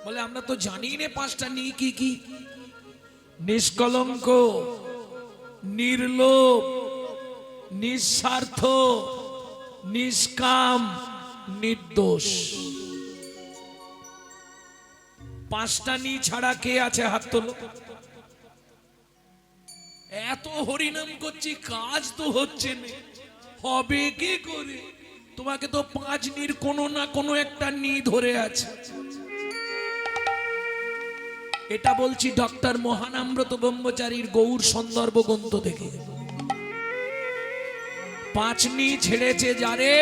বলে আমরা তো জানি না পাঁচটা নি কি কি। নিষ্কলঙ্ক, নির্লোভ, নিঃস্বার্থ, নিষ্কাম, নির্দোষ। পাঁচটা নি ছাড়া কে আছে? হাত তোলো। এত হরিনাম করছি, কাজ তো হচ্ছে না, হবে কি করে? তোমাকে তো পাঁচ নির কোনো না কোনো একটা নি ধরে আছে। এটা বলছি ডক্টর মহানাম্রত ব্রহ্মচারীর গৌর সন্দর্ভ গ্রন্থ থেকে। পাঁচনি ছেড়েছে যারে,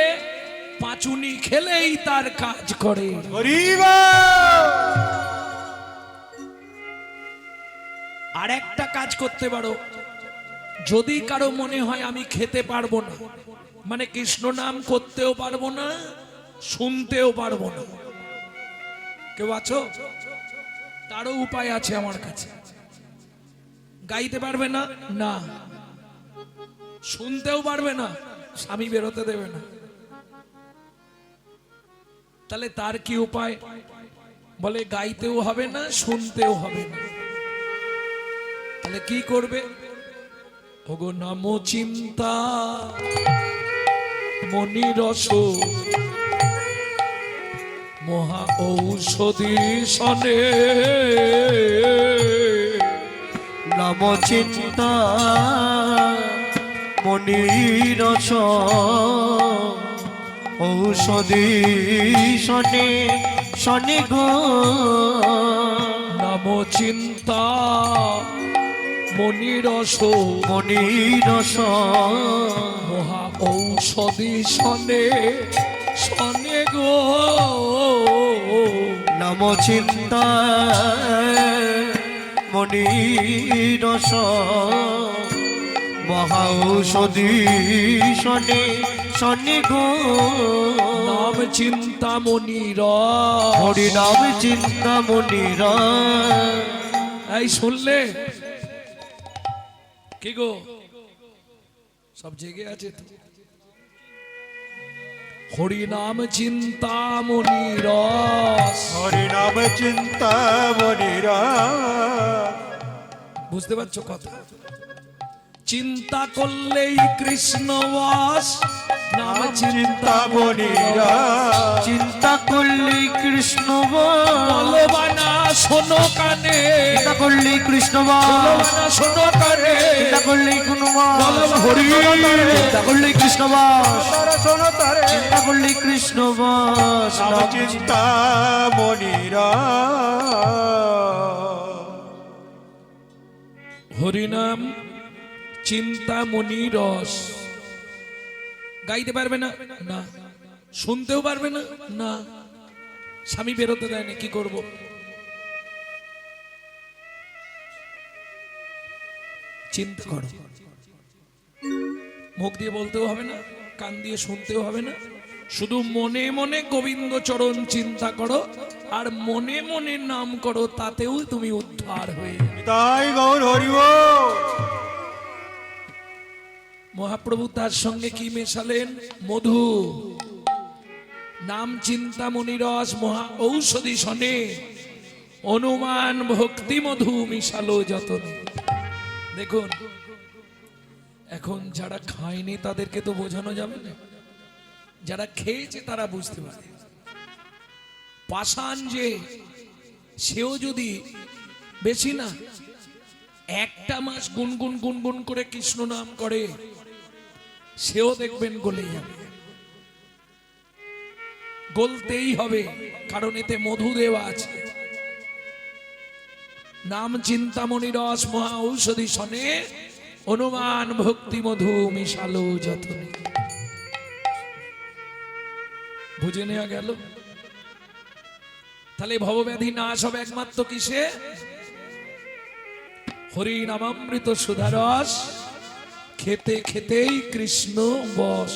পাঁচুনি খেলেই তার কাজ করে। আর একটা কাজ করতে পারো, যদি কারো মনে হয় আমি খেতে পারবো না, মানে কৃষ্ণ নাম করতেও পারবো না, শুনতেও পারবো না, কেউ আছো? তারও উপায় আছে আমার কাছে। গাইতে পারবে না, না, শুনতেও পারবে না, স্বামী বেরোতে দেবে না, তাহলে তার কি উপায়? বলে গাইতেও হবে না, শুনতেও হবে না, তাহলে কি করবে? ওগো নামো চিন্তা মনিরস, মহা ঔষধি সনে। নাম চিন্তা মনিরস, ঔষধি শনে শনি গো। নাম চিন্তা মনিরস, মনিরস, মহা ঔষধি সনে সনে গো। নাম চিন্তা মনিরস, মহাঔষধি শনি শনি গো। নাম চিন্তা মনির, হরি নাম চিন্তা মনির। এই শুনলে কি গো? সব জেগে আছে তো? হরি নাম চিন্তা মনির, হরি নাম চিন্তা মনিরা। বুঝতে পারছো কথা? চিন্তা করলেই কৃষ্ণ বাস, নাম চিন্তা মনিরা। চিন্তা করলে কৃষ্ণ বলবানা শোনো কানে, চিন্তা করলে কৃষ্ণ বলবানা শোনো কানে, চিন্তা করলে বলো হরি, চিন্তা করলে কৃষ্ণ তারা শোনো তারে, চিন্তা করলে কৃষ্ণ নাম চিন্তা মনিরা। হরিনাম চিন্তামণি রস। গাইতে পারবে না, না, শুনতেও পারবে না, না, স্বামী বেরোতে দেয় না, কি করব? চিন্তা করো, মুখ দিয়ে বলতেও হবে না, কান দিয়ে শুনতেও হবে না, শুধু মনে মনে গোবিন্দ চরণ চিন্তা করো আর মনে মনে নাম করো, তাতেও তুমি উদ্ধার হয়ে যাবে। তাই গৌর হরি বল। মহাপ্রভু তার সঙ্গে কি মেশালেন? মধু। নাম চিন্তামণি রস মহা ঔষধি শনে, অনুমান ভক্তি মধু মিশালো যতনে। দেখুন, এখন যারা খায়নি তাদেরকে তো বোঝানো যাবে না, যারা খেয়েছে তারা বুঝতে পারে। পাষাণ যে, সেও যদি বেশি না একটা মাস গুনগুন গুনগুন করে কৃষ্ণ নাম করে, সেও দেখবেন গলে যাবে। গলতেই হবে, কারণ এতে মধু দেওয়া আছে। নাম চিন্তামণি রস মহা ঔষধি শনে, অনুমান ভক্তি মধু মিশালো যতনে। বুঝে নেওয়া গেল? তাহলে ভবব্যাধি নাশ হবে একমাত্র কিসে? হরি নামামৃত সুধারস খেতে খেতেই কৃষ্ণ বশ।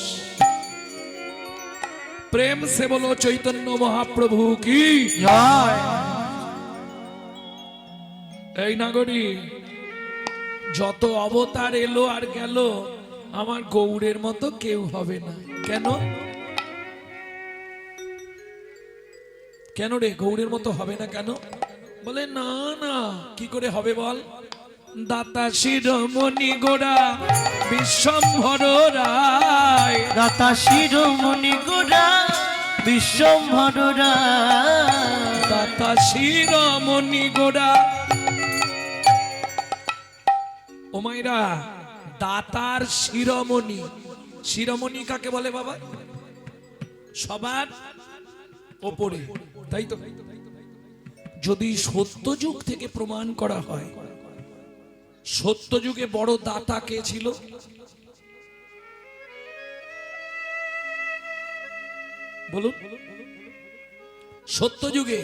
প্রেম সে বলো চৈতন্য মহাপ্রভু কি জয়। এই নাগরী, যত অবতার এলো আর গেল, আমার গৌড়ের মতো কেউ হবে না। কেন? কেন রে, গৌড়ের মতো হবে না কেন? বলে না না, কি করে হবে বল? দাতা শিরোমণি গোড়া বিশ্বম্ভর রায়, দাতা শিরোমণি গোড়া বিশ্বম্ভর রায়, দাতা শিরোমণি গোড়া। ও মাইরা, দাতার শিরোমণি। শিরোমণি কাকে বলে বাবা? সবার ওপরে, তাই তো? যদি সত্যযুগ থেকে প্রমাণ করা হয়, সত্যযুগে বড় দাতা কে ছিল? বলুন, সত্যযুগে।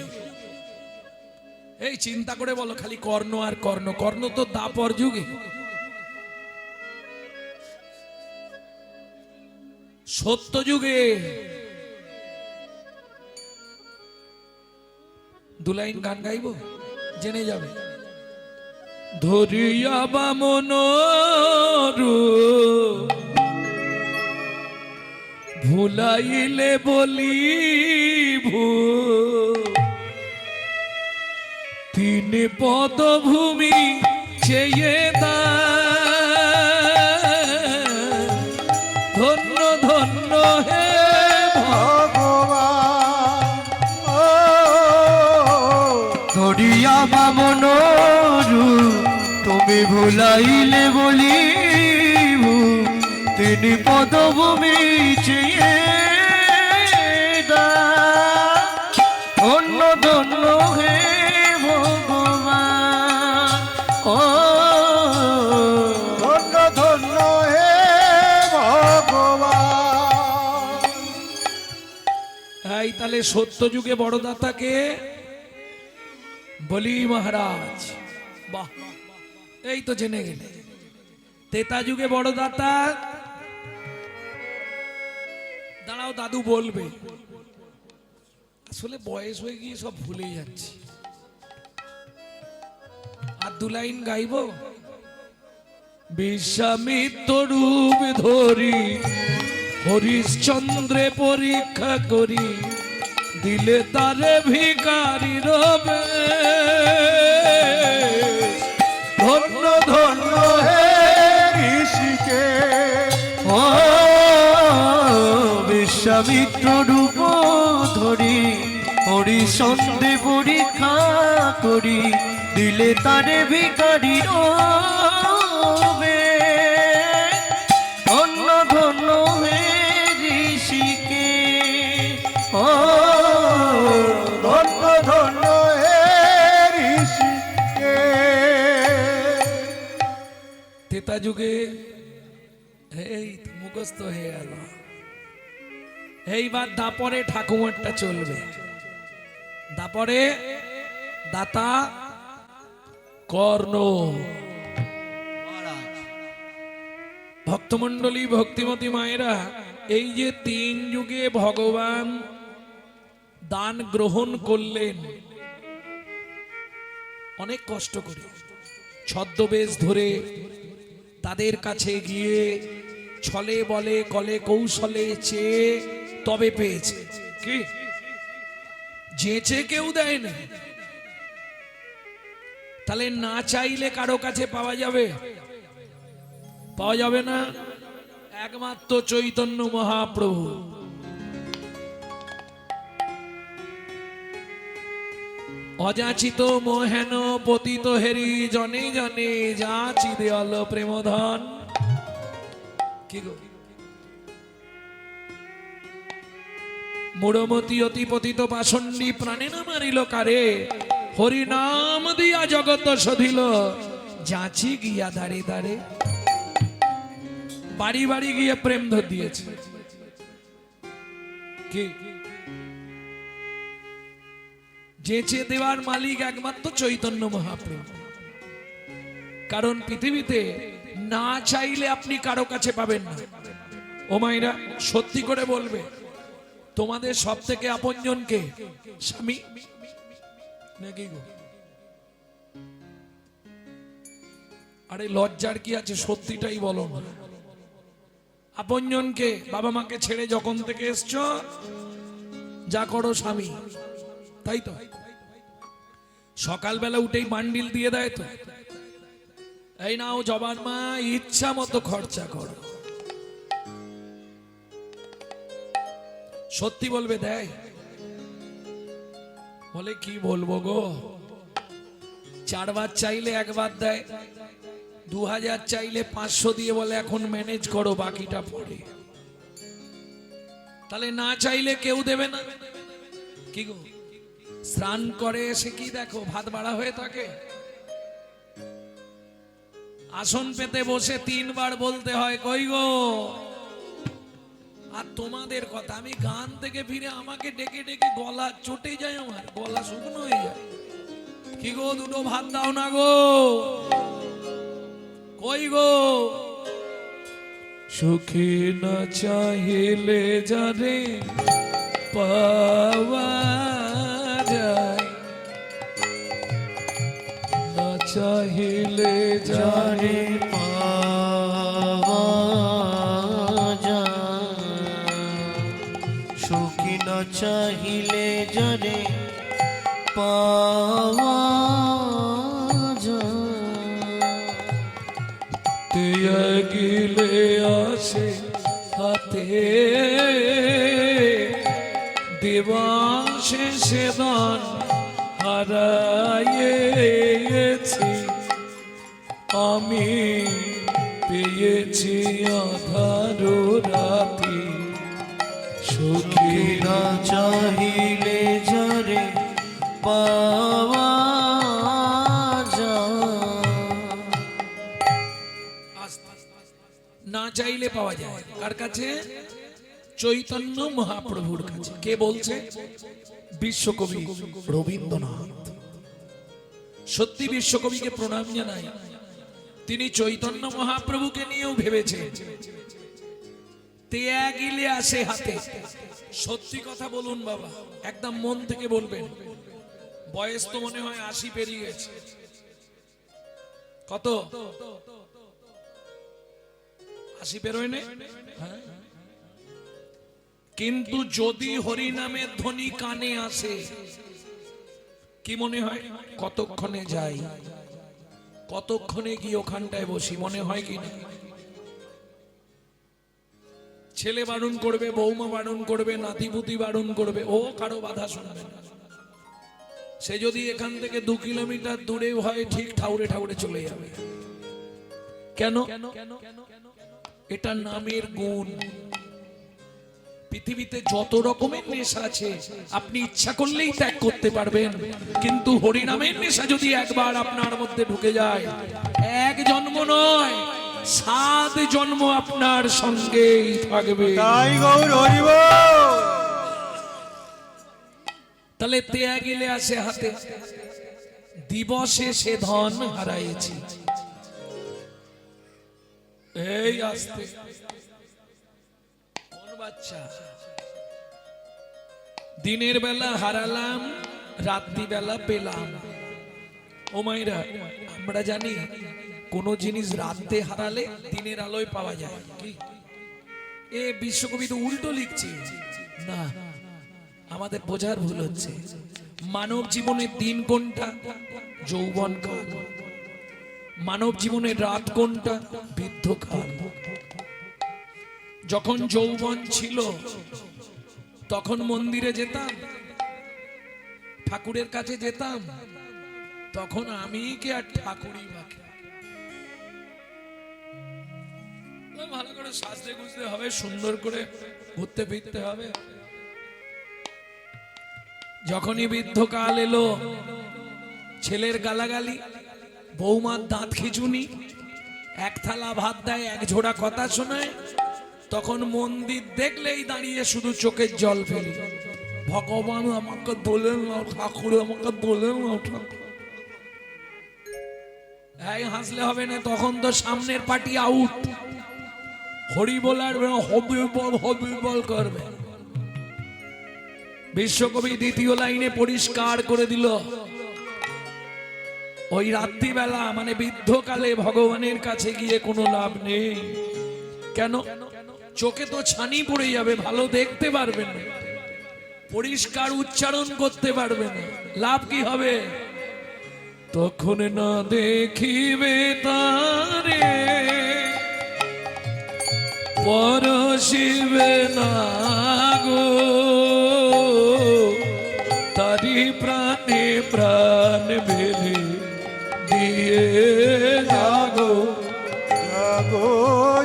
এই চিন্তা করে বলো, খালি কর্ণ আর কর্ণ। কর্ণ তো দাপর যুগে। সত্যযুগে দু লাইন গান গাইব, জেনে যাবে। ধরিয়া বামন ভুলাইলে বলি ভূ, তিন পদভূমি চেয়ে দা, ধন্য ধন্য হে ভগবান ও ধরিয়া বামন তুমি ভুলাইলে বলিব, তিনি পদভূমি চেয়ে দা, ধন্য ধন্য হে ভগবান ও ধন্য ধন্য হে ভগবান। এই তাহলে সত্যযুগে বড় দাতাকে বলি মহারাজ। বাহ, এই তো জেনে গেলে। তেতা যুগে বড় দাতা, দাঁড়াও দাদু বলবে, আসলে বয়স হয়ে গিয়ে সব ভুলে যাচ্ছি। আর দু লাইন গাইব। বিশ্বামিত্র রূপ ধরি হরিশ্চন্দ্রে পরীক্ষা করি, দিলে তারে ভিখারি রবে, ধন্য ধন্য হে ঋষিকে ও বিশ্বামিত্র রূপ ধরি হরিচন্দ্রে পরীক্ষা করি, দিলে তারে ভিখারি রবে, ধন্য ধন্য হে ঋষিকে ও ধন্য ধন্য হে ঋষিকে। তেতা যুগে এই তো মুখস্থ হয়ে গেল। এইবার দাপরে ঠাকুমারটা চলবে। দাপরে দাতা কর্ণ। ভক্তমণ্ডলী, ভক্তিমতী মায়েরা, এই যে 3 যুগে ভগবান দান গ্রহণ করলেন অনেক কষ্ট করে, ছদ্মবেশ ধরে তাদের কাছে গিয়ে ছলে বলে কলে কৌশলে চেয়ে তবে পেয়েছে। কি যেচে কেউ দেয় না, তাহলে না চাইলে কারো কাছে পাওয়া যাবে? পাওয়া যাবে না, একমাত্র চৈতন্য মহাপ্রভু। অযাচিত মোহেন পতিত হেরি জনে জনে যাচি দেয়াল প্রেমধন। কি গো, মূঢ়মতি অতি পতিত পাষণ্ডী প্রাণে না মারিল কারে, হরি নাম দিয়া জগত শোধিল যাচি গিয়া দাঁড়ে দাঁড়ে। বাড়ি বাড়ি গিয়ে প্রেম ধর দিয়েছে। কি যেচে দেওয়ার মালিক একমাত্র চৈতন্য মহাপ্রভু। কারণ পৃথিবীতে না চাইলে আপনি কারো কাছে পাবেন না। ও মায়েরা, সত্যি করে বলবে, তোমাদের সব থেকে আপনজন কে? স্বামী নাকি গো? আরে লজ্জার কি আছে, সত্যিটাই বলো না। আপনজন কে? বাবা মাকে ছেড়ে যখন থেকে এসছো যা করো স্বামী, তাই তো? সকালবেলা উঠেই বান্ডিল দিয়ে দেয় তো, এই নাও জবান মা, ইচ্ছা মতো খরচা করো। সত্যি বলবে দেয়? বলে কি বলবো গো, 4 বার চাইলে 1 বার দেয়, 2000 চাইলে 500 দিয়ে বলে এখন ম্যানেজ করো, বাকিটা পরে। তাহলে না চাইলে কেউ দেবে না। কি গো, স্নান করে এসে কি দেখো ভাত বাড়া হয়ে থাকে? আসন পেতে বসে 3 বার বলতে হয় কই গো। আর তোমাদের কথা, আমি গান থেকে ফিরে আমাকে ডেকে ডেকে গলা চটে যায়, আমার গলা শুকনো হয়ে যায়। কি গো, 2টো ভাত দাও না গো, কই গো। সুখী না চাহিলে যারে পাওয়া যায়, না চাহিলে যারে পাওয়া যায়, সুখী না চাহিলে যারে পাওয়া গিলে আসে হাতে দিবাসে সেদান হারাইয়েছি, আমি পেয়েছি আধার রাতি। সুখী না চাহিলে যারে পাওয়া না চাইলে পাওয়া যায় কার কাছে? চৈতন্য মহাপ্রভুর কাছে। কে বলছে? বিশ্বকবি রবীন্দ্রনাথ। সত্যি বিশ্বকবিকে প্রণাম জানাই, তিনি চৈতন্য মহাপ্রভুকে নিয়েও ভেবেছে। তেয়া গিলে আসে হাতে। সত্যি কথা বলুন বাবা, একদম মন থেকে বলবেন। বয়স তো মনে হয় 80 পেরিয়ে গেছে। কত? 80 পেরোয় না? কিন্তু যদি হরি নামের ধ্বনি কানে আসে, কি মনে হয়? কতক্ষণে যাই, কতক্ষণে গিয়ে ওখানটায় বসি, মনে হয় কি না? ছেলে বারণ করবে, বৌমা বারণ করবে, নাতিপুতি বারণ করবে, ও কারো বাধা শুনবে না। সে যদি এখান থেকে 2 কিলোমিটার দূরে হয়, ঠিক ঠাউরে ঠাউরে চলে যাবে। কেন? এটা নামের গুণ। পৃথিবীতে যত রকমের নেশা আছে আপনি ইচ্ছা করলেই ত্যাগ করতে পারবেন, কিন্তু হরি নামের নেশা যদি একবার আপনার মধ্যে ঢুকে যায়, 1 জন্ম নয় 7 জন্ম আপনার সঙ্গেই থাকবে। তাই গৌর হরি বল। তাহলে তেয়া গেলে আসে হাতে, দিবসে সে ধন হারাইছি। ও এই আসতে কোন বাচ্চা? দিনের বেলা হারালাম, রাত্রি বেলা পেলাম। ও মাইরা, আমরা জানি কোন জিনিস রাতে হারালে দিনের আলোয় পাওয়া যায়। কি এ বিশ্বকবি তো উল্টো লিখছে না, আমাদের বোঝার ভুল হচ্ছে। মানব জীবনের দিন কোনটা? যৌবন কাল। মানব জীবনের রাত কোনটা? বৃদ্ধকাল। যখন যৌবন ছিল তখন মন্দিরে যেতাম, ঠাকুরের কাছে যেতাম, তখন আমি কে আর ঠাকুরই বাকি। ভালো করে সাজতে গুজতে হবে, সুন্দর করে ঘুরতে ফিরতে হবে। যখনই বৃদ্ধকাল এলো, ছেলের গালাগালি, বৌমার দাঁত খিচুনি, এক থালা ভাত দেয়, এক ঝোড়া কথা শোনায়, তখন মন্দির দেখলেই দাঁড়িয়ে শুধু চোখের জল ফেলি। ভগবান আমাকে বলেন না, ঠাকুর আমাকে বলেন না। এই হাসলে হবে না, তখন তো সামনের পার্টি আউট। হরি বলার হবি বল করবে। বিশ্বকবি দ্বিতীয় লাইনে পরিষ্কার করে দিল, ওই রাত্রিবেলা মানে বৃদ্ধকালে ভগবানের কাছে গিয়ে কোনো লাভ নেই। কেন? চোখে তো ছানি পড়ে যাবে, ভালো দেখতে পারবেন না, পরিষ্কার উচ্চারণ করতে পারবে না, লাভ কি হবে? তখন না দেখিবে তারে, পরশিবে না গো, তারি প্রাণে প্রাণ বেঁধে দিয়ে জাগো। জাগো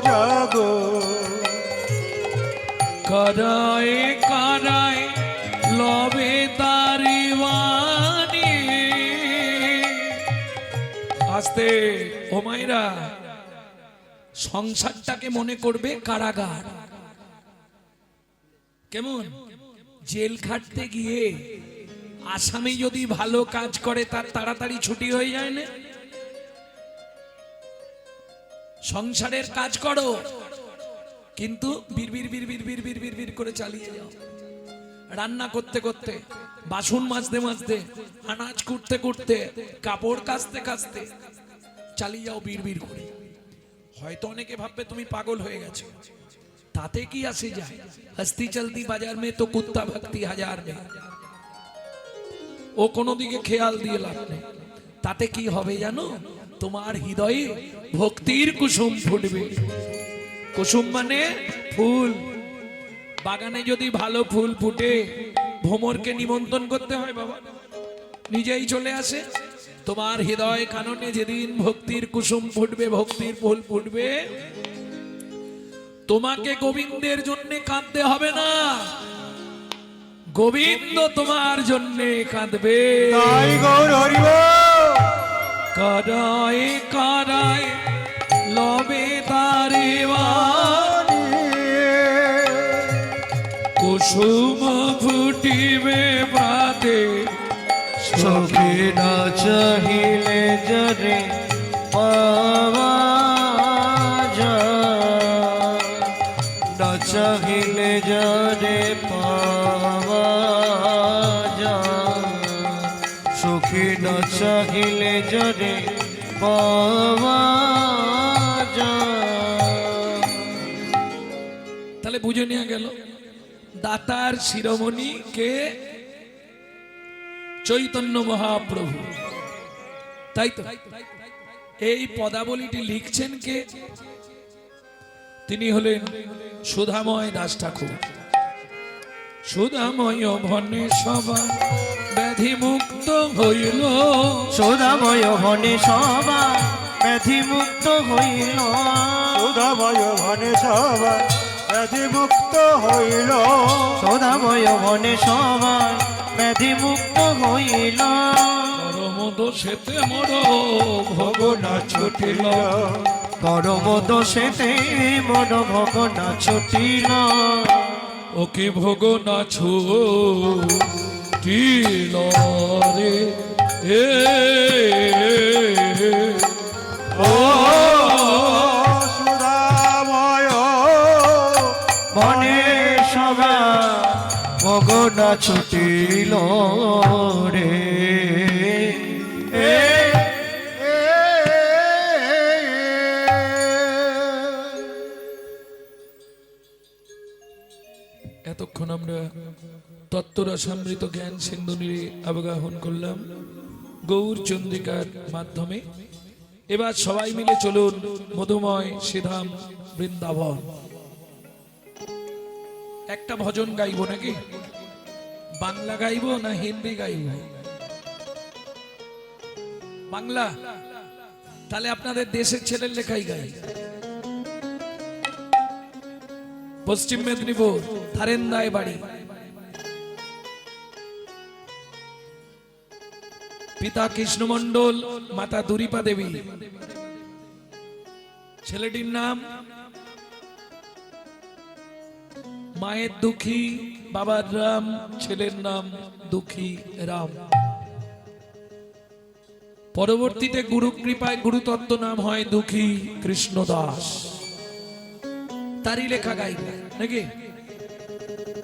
জাগো কারায় কারায় লবে তারি বাণী। আস্তে ও মাইরা, সংসারটাকে মনে করবে কারাগার। কেমন? জেল খাটতে গিয়ে আসামি যদি ভালো কাজ করে তার তাড়াতাড়ি ছুটি হয়ে যায় না? সংসারের কাজ করো, কিন্তু বিড়বিড় বিড়বিড় বিড়বিড় বিড়বিড় করে চালিয়ে যাও। রান্না করতে করতে, বাসন মাজতে মাজতে, আনাজ কুটতে কুটতে, কাপড় কাচতে কাচতে চালিয়ে যাও বিড়বিড় করে। হয়তো অনেকে ভাববে তুমি পাগল হয়ে গেছো, তাতে কি আসে যায়? হস্তি চলতি বাজার মে তো কুত্তা ভক্তি হাজার মে। ও কোনো দিকে খেয়াল দিয়ে লাভ নেই। তাতে কি হবে জানো? তোমার হৃদয়ে ভক্তির কুসুম ফুটবে। কুসুম মানে ফুল। বাগানে যদি ভালো ফুল ফুটে, ভ্রমরকে নিমন্ত্রণ করতে হয় বাবা, নিজেই চলে আসে। তোমার হৃদয় কাননে যেদিন ভক্তির কুসুম ফুটবে, ভক্তির ফুল ফুটবে, তোমাকে গোবিন্দের জন্য কাঁদতে হবে না, গোবিন্দ তোমার জন্য কাঁদবে। তাই গৌর হরি বল। কারায় কারায় লবে তারে বাণী, কুসুম ফুটিবে প্রাতে, চোখে না চাহিলে জরে পাওয়া যায়, না চাহিলে জরে পাওয়া যায়, চোখে না চাহিলে জরে পাওয়া যায়। তাহলে বুঝে নিয়ে গেল দাতার শিরোমণি কে? চৈতন্য মহাপ্রভু। তাই তো এই পদাবলীটি লিখছেন কে? তিনি হলেন সুধাময় দাস ঠাকুর। সুধাময় ভনে সবা ব্যাধি মুক্ত হইল, সুধাময় ভনে সবা ব্যাধি মুক্ত হইল, সুধাময় ভনে সবা ব্যাধি মুক্ত হইল, সুধাময় ভনে সবা ব্যাধি মুক্ত হইল, পরম দোষেতে মর ভোগ না ছুটিল, পরম দোষেতে মন ভোগ না ছুটিল, ওকে ভোগ না ছুটিল রে এ ও সুধা রাধা ছুটিল রে এতক্ষণ আমরা তত্ত্বরসামৃত জ্ঞান সিন্ধু নিয়ে অবগাহন করলাম গৌর চন্দ্রিকার মাধ্যমে। এবার সবাই মিলে চলুন মধুময় শ্রীধাম বৃন্দাবন। একটা ভজন গাইব নাকি? বাংলা গাইব না হিন্দি গাইব? বাংলা। তাহলে আপনাদের দেশের ছেলের লেখাই গাই। পশ্চিম মেদিনীপুর থারেন্দায় বাড়ি, পিতা কৃষ্ণ মণ্ডল, মাতা দুরিপা দেবী। ছেলেটির নাম মায়ের দুঃখী, বাবার রাম, ছেলের নাম দুঃখী রাম। পরবর্তীতে গুরু কৃপায় গুরুতত্ত্ব নাম হয় দুঃখী কৃষ্ণদাস। তারই লেখা গাইবে নাকি?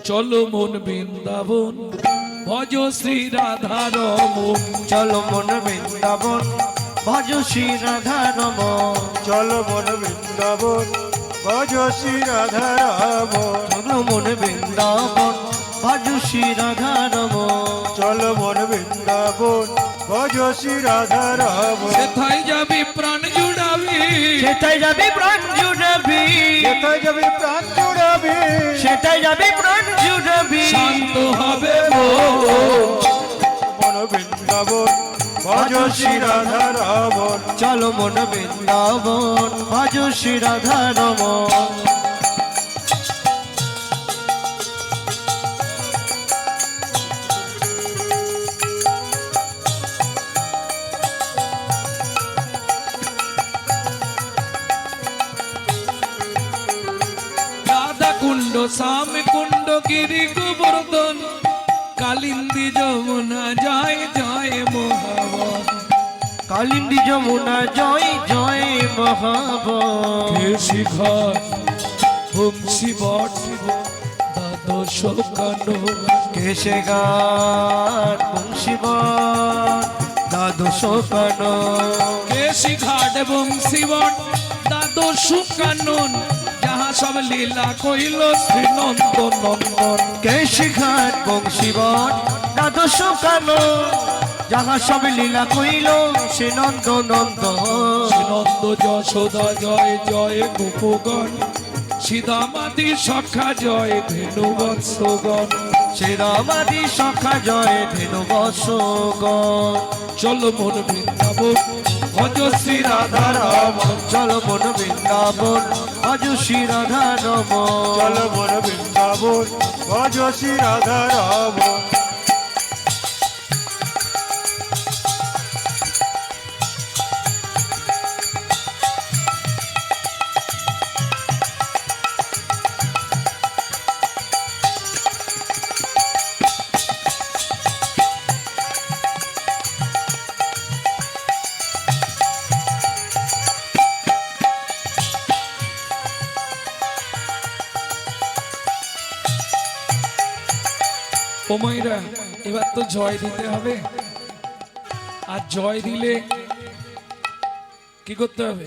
চলো মন বৃন্দাবন ভজ শ্রী রাধা রমন, চলো মন বৃন্দাবন ভজ শ্রী রাধা রমন, চলো মন বৃন্দাবন ভজ শ্রী রাধা রমন, চলো মন বৃন্দাবন ভজ শ্রী রাধা রমন, চলো মন বৃন্দাবন ভজ শ্রী রাধা রমন। সেথায় যাবি প্রাণ জুড়াবি, সেটাই যাবে প্রাণ জুড়াবি, কোথায় যাবি প্রাণ জুড়াবি, সেটাই যাবে প্রাণ জুড়াবি, শান্ত হবে মন। মন বৃন্দাবন ভজ শ্রী রাধা রমন, চলো মন বৃন্দাবন ভজ শ্রী রাধা রমন। রাধা কুণ্ড, শ্যাম কুণ্ড, গিরি গোবর্ধন, কালিন্দী যমুনা জয় জয় মহাবন। কালিন্দী যমুনা জয় জয় মহাবন, কেশি ঘর বংশী বট দ্বাদশ কানো, কেশে গান বংশীবন দ্বাদশ কান, কেশি ঘাট বংশী বট দ্বাদশ কানন, যাহা সব লীলা কইল শ্রী নন্দ নন্দন। কেশে ঘাট বংশীবন দ্বাদশ কান, যাহা সব লীলা কইল সে নন্দ নন্দন। নন্দ যশোদা জয় জয় গোপগণ, সীতামাতি সখা জয় ধেনু বৎসগণ। শ্রীরামাদি সখা জয় ধেনু বৎসগণ, চলো মন বৃন্দাবন ভজ শ্রী রাধা রমন, চলো মন বৃন্দাবন ভজ শ্রী রাধা রমন। চলো মন বৃন্দাবন ভজ শ্রী রাধা রমন। ওমাইরা এবার তো জয় দিতে হবে, আর জয় দিলে কি করতে হবে?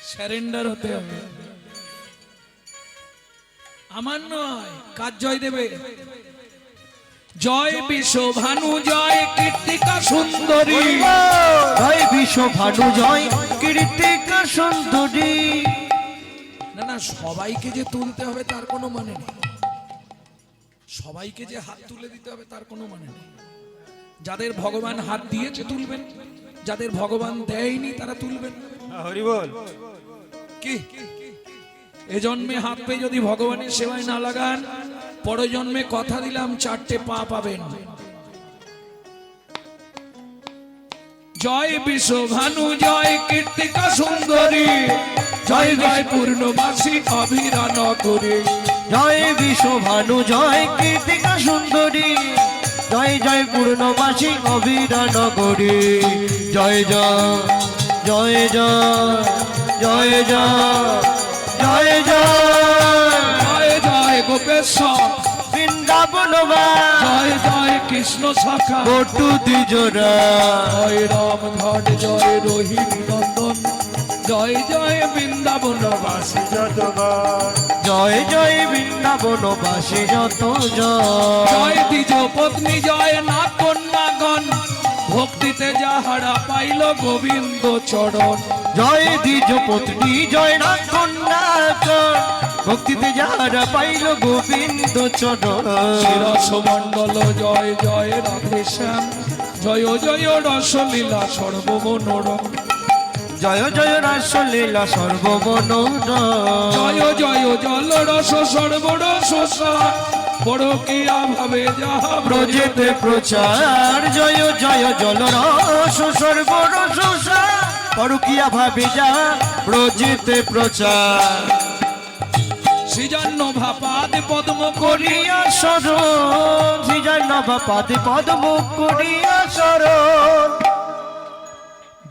স্যারেন্ডার হতে হবে। আমার নয়, কার জয় দেবে? জয় বিশ্ব ভানু জয় কীর্তিকা সুন্দরী, জয় বিশ্ব ভানু জয় কীর্তিকা সুন্দরী। না না, সবাইকে যে তুলতে হবে তার কোনো মানে নেই, সবাইকে যে হাত তুলে দিতে হবে তার কোনো মানে নেই। যাদের ভগবান হাত দিয়েছে তুলবেন, যাদের ভগবান দেয়নি তারা তুলবেন। হরি বল। কি এ জন্মে হাত পেয়ে যদি ভগবানের সেবায় না লাগান, পরের জন্মে কথা দিলাম 4টে পা পাবেন। জয় বিশ্ব ভানু জয় কীর্তিকা সুন্দরী, জয় জয় পূর্ণবাসী অভিরা নগরী। জয় বিশ্ব ভানু জয় কীর্তিকা সুন্দরী, জয় জয় পূর্ণবাসী অবিরা নগরী। জয় জয় জয় জয় জয় জয় জয় জয় জয় জয় গোপেশ্বর বৃন্দাবন জয় জয় কৃষ্ণ শাখা বটু দ্বিজরা জয় রাম ঘাট জয় রোহিত নন্দন জয় জয় বৃন্দাবন বাসি যতবার জয় জয় বৃন্দাবন বাসে যত জয় দ্বিজ পত্নী জয় না কন্যাগণ ভক্তিতে যাহারা পাইল গোবিন্দ চরণ জয় দ্বিজ পত্নী জয় না কন্যা ভক্তিতে যাহারা পাইল গোবিন্দ চরণ শিরস মণ্ডল জয় জয় রাধে শ্যাম জয় জয় রসলীলা সর্বমনোরম জয় জয় রাসলীলা সর্বমনোরম জয় জয় জল রস সর্বরস পরকিয়া ভাবে যাহা ব্রজেতে প্রচার জয় জয় জল রস সর্বরস পরকিয়া ভাবে যা ব্রজেতে প্রচার সৃজন্য ভাপাদ পদ্ম করি করিয়া সরণ শ্রীজয় পাদে পদ্ম করিয়া সরণ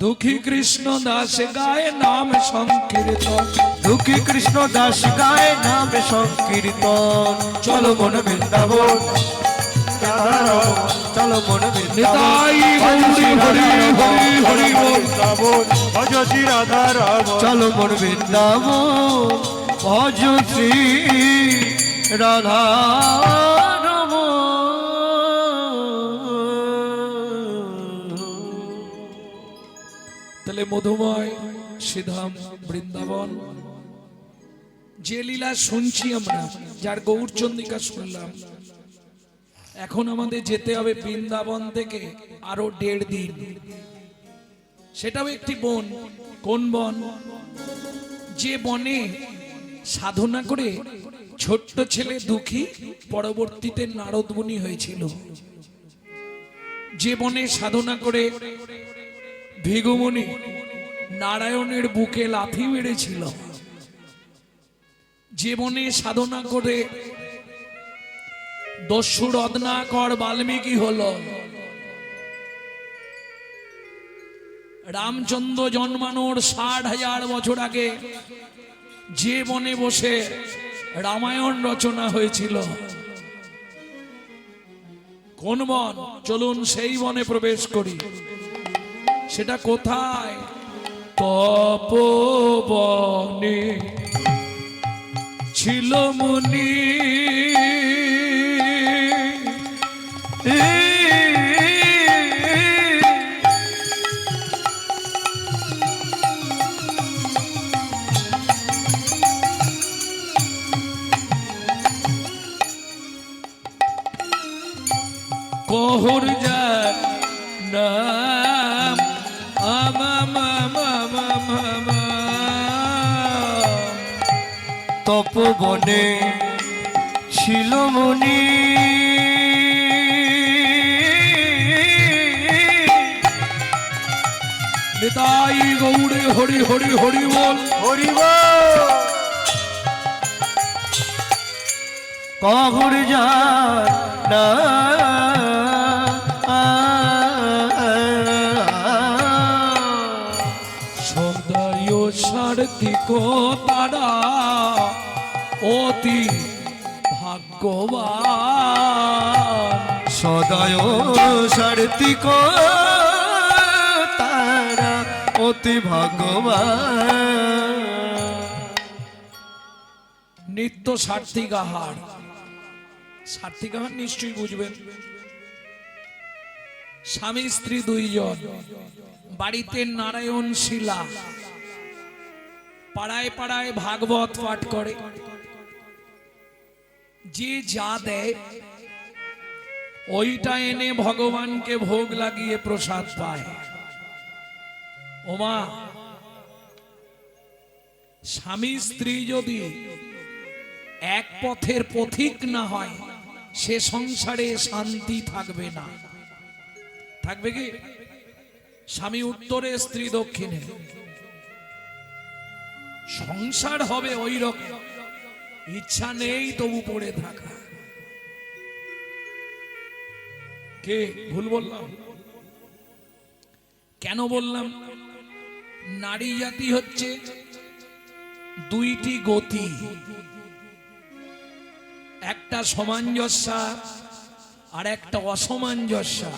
দুঃখী কৃষ্ণ দাস গায়ে নাম সংকীর্তন দুঃখী কৃষ্ণ দাস গায়ে নাম সংকীর্তন চলো মন বৃন্দাবন চলো মন নিতাই গৌরী হরি হরি হরি বল বৃন্দাবন ভজ শ্রী রাধা রমন চলো মন বৃন্দাবন ভজ শ্রী রাধা তাহলে মধুময় সিধাম বৃন্দাবন যে লীলা শুনছি আমরা যার গৌরচন্দ্রিকা শুনলাম এখন আমাদের যেতে হবে বৃন্দাবন থেকে আরো 1.5 দিন সেটাও একটি বন কোন বন যে বনে সাধনা করে ছোট্ট ছেলে দুঃখী পরবর্তীতে নারদ মুনি হয়েছিল যে বনে সাধনা করে ভিগুমুনি নারায়ণের বুকে লাথি মেরেছিল যে বনে সাধনা করে দস্যু রত্নাকর বাল্মীকি হলো রামচন্দ্র জন্মানোর 60,000 বছর আগে যে বনে বসে রামায়ণ রচনা হয়েছিল কোন বন চলুন সেই বনে প্রবেশ করি সেটা কোথায় তপবনে ছিল মুনি কহুর যার নাম তপবনে ছিল মুনি নিতাই গৌড়ে হরি হরি হরি বল হরি বল কহুর যার সদয় সার্থিক তারা অতি ভাগ্যবান সদয় সার্থিক তারা অতি ভাগ্যবান নিত্য সার্থিক আহার সার্থিক আহার নিশ্চয়ই বুঝবেন স্বামী স্ত্রী 2 জন বাড়িতে নারায়ণ শিলা পাড়ায় পাড়ায় ভাগবত পাঠ করে যে যা দেয় ওইটা এনে ভগবানকে ভোগ লাগিয়ে প্রসাদ পায় ওমা স্বামী স্ত্রী যদি এক পথের পথিক না হয় সে সংসারে শান্তি থাকবে না থাকবে কি স্বামী উত্তরে স্ত্রী দক্ষিণে সংসার হবে ওই রকম ইচ্ছা নেই তবু পড়ে থাকা কে ভুল বললাম কেন বললাম নারী জাতি হচ্ছে 2টি গতি একটা সামঞ্জস্যা আর একটা অসামঞ্জস্যা।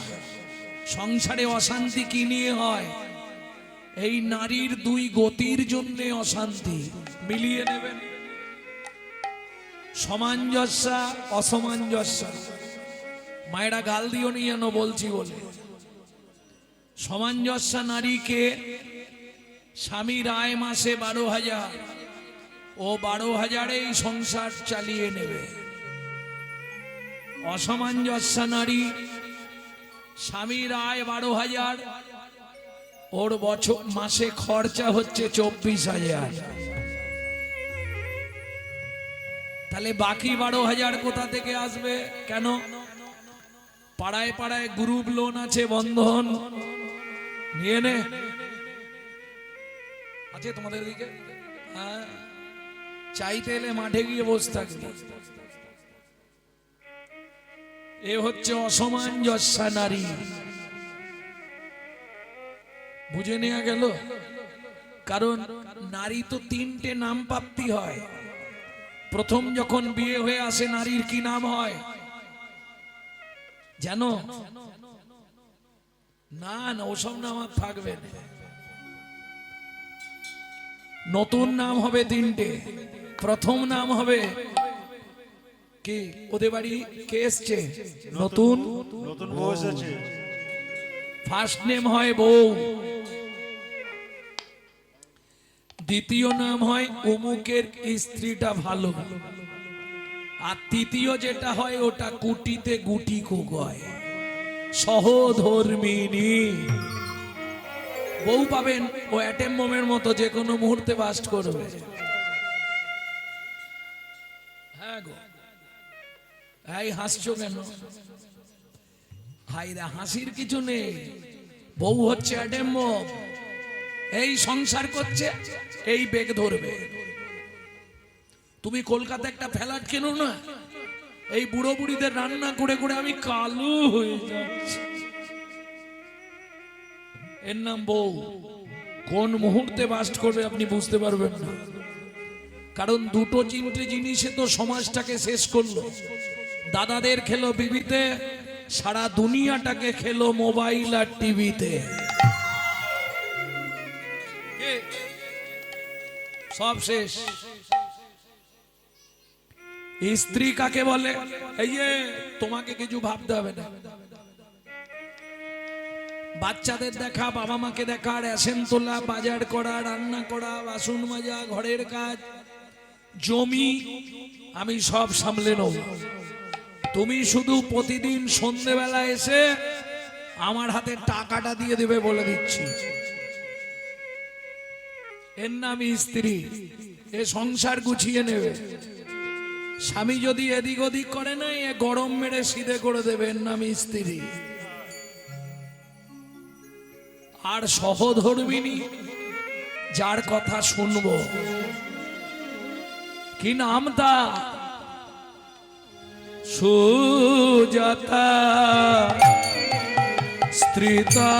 সংসারে অশান্তি কি নিয়ে হয়? এই নারীর দুই গতির জন্য অশান্তি। মিলিয়ে নেবেন সামঞ্জস্যা অসামঞ্জস্যা। মায়েরা গাল দিও নি যেন বলছি বলে। সামঞ্জস্যা নারীকে স্বামীর আয় মাসে 12,000, ও 12,000-এই সংসার চালিয়ে নেবে। অসামঞ্জস্যা নারী স্বামীর আয় 12,000, ওর বছর মাসে খরচা হচ্ছে 24,000। তাহলে বাকি 12,000 কোথা থেকে আসবে? কেন? পাড়ায় পাড়ায় গ্রুপ লোন আছে, বন্ধন নিয়ে নে আছে তোমাদের দিকে। হ্যাঁ, চাইতে এলে মাঠে গিয়ে বসে থাকবে। এ হচ্ছে অসামঞ্জস্যা নারী। বুঝে নেওয়া গেল? কারণ নারী তো 3টে নাম প্রাপ্তি হয়। প্রথম যখন বিয়ে হয়ে আসে নারীর কি নাম হয় জানো? না না, ওসব নাম আর থাকবে না। নতুন নাম হবে 3টে। প্রথম নাম হবে কি? ওদের বাড়ি কে এসছে? নতুন নতুন বউ এসেছে। ফার্স্ট নেম হয় বউ। দ্বিতীয় নাম হয় অমুকের স্ত্রীটা ভালো। আর তৃতীয় যেটা হয় ওটা কুটিতে গুটি কুগয়, সহধর্মিনী। বউ পাবেন ও অ্যাটেম বোমের মতো, যে কোনো মুহূর্তে বাস্ট করবে। হ্যাঁ গো, এই হাসছো কেন? হাইরা, হাসির কিছু নেই। বউ হচ্ছে অ্যাটেম বোম। এই সংসার করছে, এই বেগ ধরবে। তুমি কলকাতা একটা ফ্ল্যাট কেনো না, এই বুড়ো বুড়িদের রান্না করে করে আমি কালো হয়ে যাচ্ছি। এর নাম বউ। কোন মুহূর্তে বাস্ট করবে আপনি বুঝতে পারবেন না। কারণ 2-3টে জিনিসে তো সমাজটাকে শেষ করলো। দাদাদের খেলো বিবিতে, সারা দুনিয়াটাকে খেলো মোবাইল আর টিভিতে। সব শেষ। স্ত্রী কাকে বলে? এই যে তোমাকে কিছু ভাবতে হবে না। বাচ্চাদের দেখা, বাবা মাকে দেখা, রেশন তোলা, বাজার করা, রান্না করা, বাসন মাজা, ঘরের কাজ, জমি আমি সব সামলে নেব। তুমি শুধু প্রতিদিন সন্ধ্যেবেলা এসে আমার হাতে টাকাটা দিয়ে দেবে, বলে দিচ্ছি। এর নাম স্ত্রী। এ সংসার গুছিয়ে নেবে। স্বামী যদি এদিক ওদিক করে না, এ গরম মেরে সিধে করে দেবে। এর নাম স্ত্রী। আর সহধর্মিনী, যার কথা শুনবো, কি নাম তা? সুজাতা স্ত্রীতা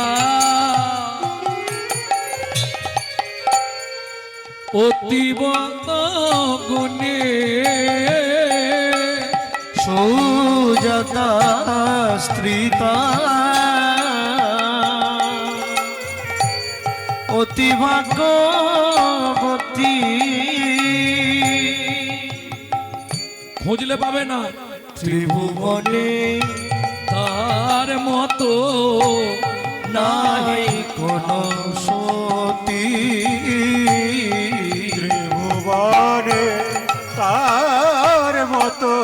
অতিবত গুণে। সুজাতা স্ত্রীতা অতি ভাগ্যবতী। খুঁজলে পাবে না ত্রিভুবনে তার মতো নাই কোনো সতী। ত্রিভুবনে তার মতো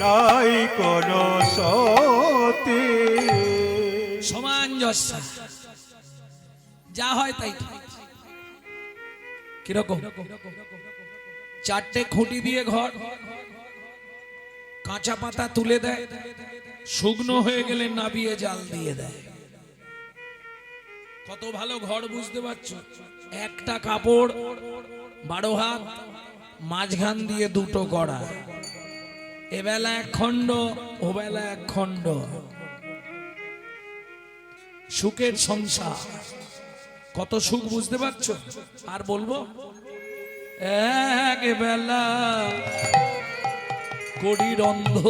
নাই কোনো সতী। সামঞ্জস্য, যা হয় তাই। কিরকম? 4টে খুঁটি দিয়ে ঘর, কাঁচা পাতা তুলে দেয়, শুকনো হয়ে গেলে নাবিয়ে জাল দিয়ে দেয়। কত ভালো ঘর, বুঝতে পারছো? একটা কাপড় 12 হাত, মাঝখান দিয়ে 2টো গড়া। এবেলা 1 খণ্ড, ওবেলা 1 খণ্ড। সুখের সংসার, কত সুখ, বুঝতে পারছো? আর বলবো? এক বেলা কড়ির অন্ধ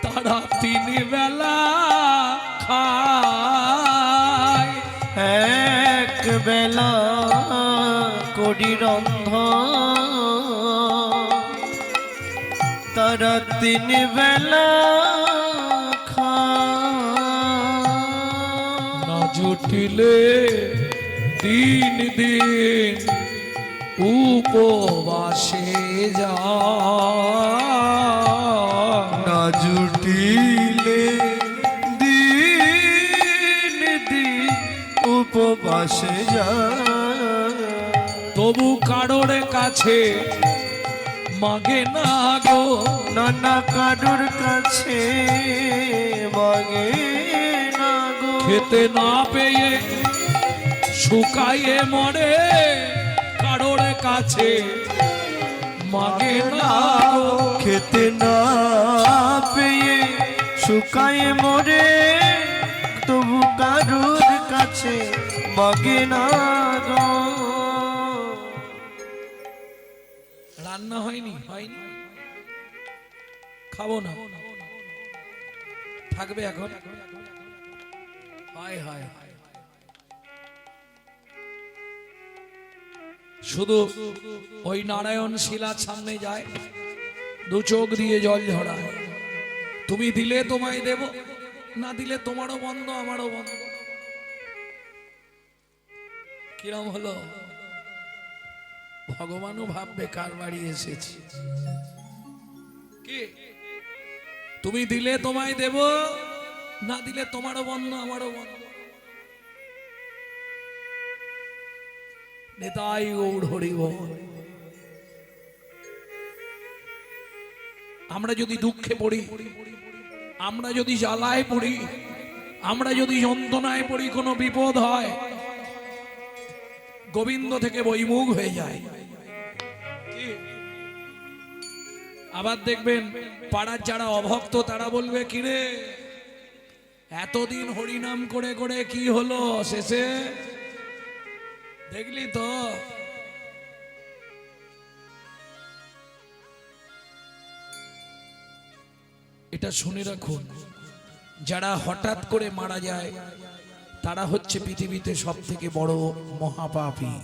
তারা 3 বেলা খায়। এক বেলা কড়ির অন্ধ তারা 3 বেলা না জুটিলে 3 দিন উপবাসে যায়। না জুটিলে দিন দিন উপবাসে যায়। তবু কারোর কাছে মাগে না গো, নানা কারোর কাছে মাগে না গো। খেতে না পেয়ে শুকায়ে মরে, কারোর কাছে মাগে না গো। খেতে না পেয়ে শুকায় মরে, তবু কারোর কাছে মাগে না গো। রান্না হয়নি? হয়নি, খাবো না, থাকবে এখন। হায় হায় হায়, শুধু ওই নারায়ণ শিলার সামনে যায়, 2 চোখ দিয়ে জল ঝরায়। তুমি দিলে তোমায় দেব, না দিলে তোমারও বন্ধ আমারও বন্ধ। কিরম হলো? ভগবানও ভাববে কার বাড়ি এসেছি। কি তুমি দিলে তোমায় দেব, না দিলে তোমারও বন্ধ আমারও বন্ধ। নেতাই গৌর হরি বল। আমরা যদি দুঃখে পড়ি, আমরা যদি জ্বালায় পড়ি, আমরা যদি যন্ত্রণায় পড়ি, কোনো বিপদ হয়, গোবিন্দ থেকে বইমুখ হয়ে যায়। আবার দেখবেন পাড়ার যারা অভক্ত তারা বলবে, কিরে এতদিন হরিনাম করে করে কি হলো শেষে? দেখলি তো, এটা শুনে রাখুন, যারা হঠাৎ করে মারা যায় তারা হচ্ছে পৃথিবীতে সবথেকে বড় মহাপাপী।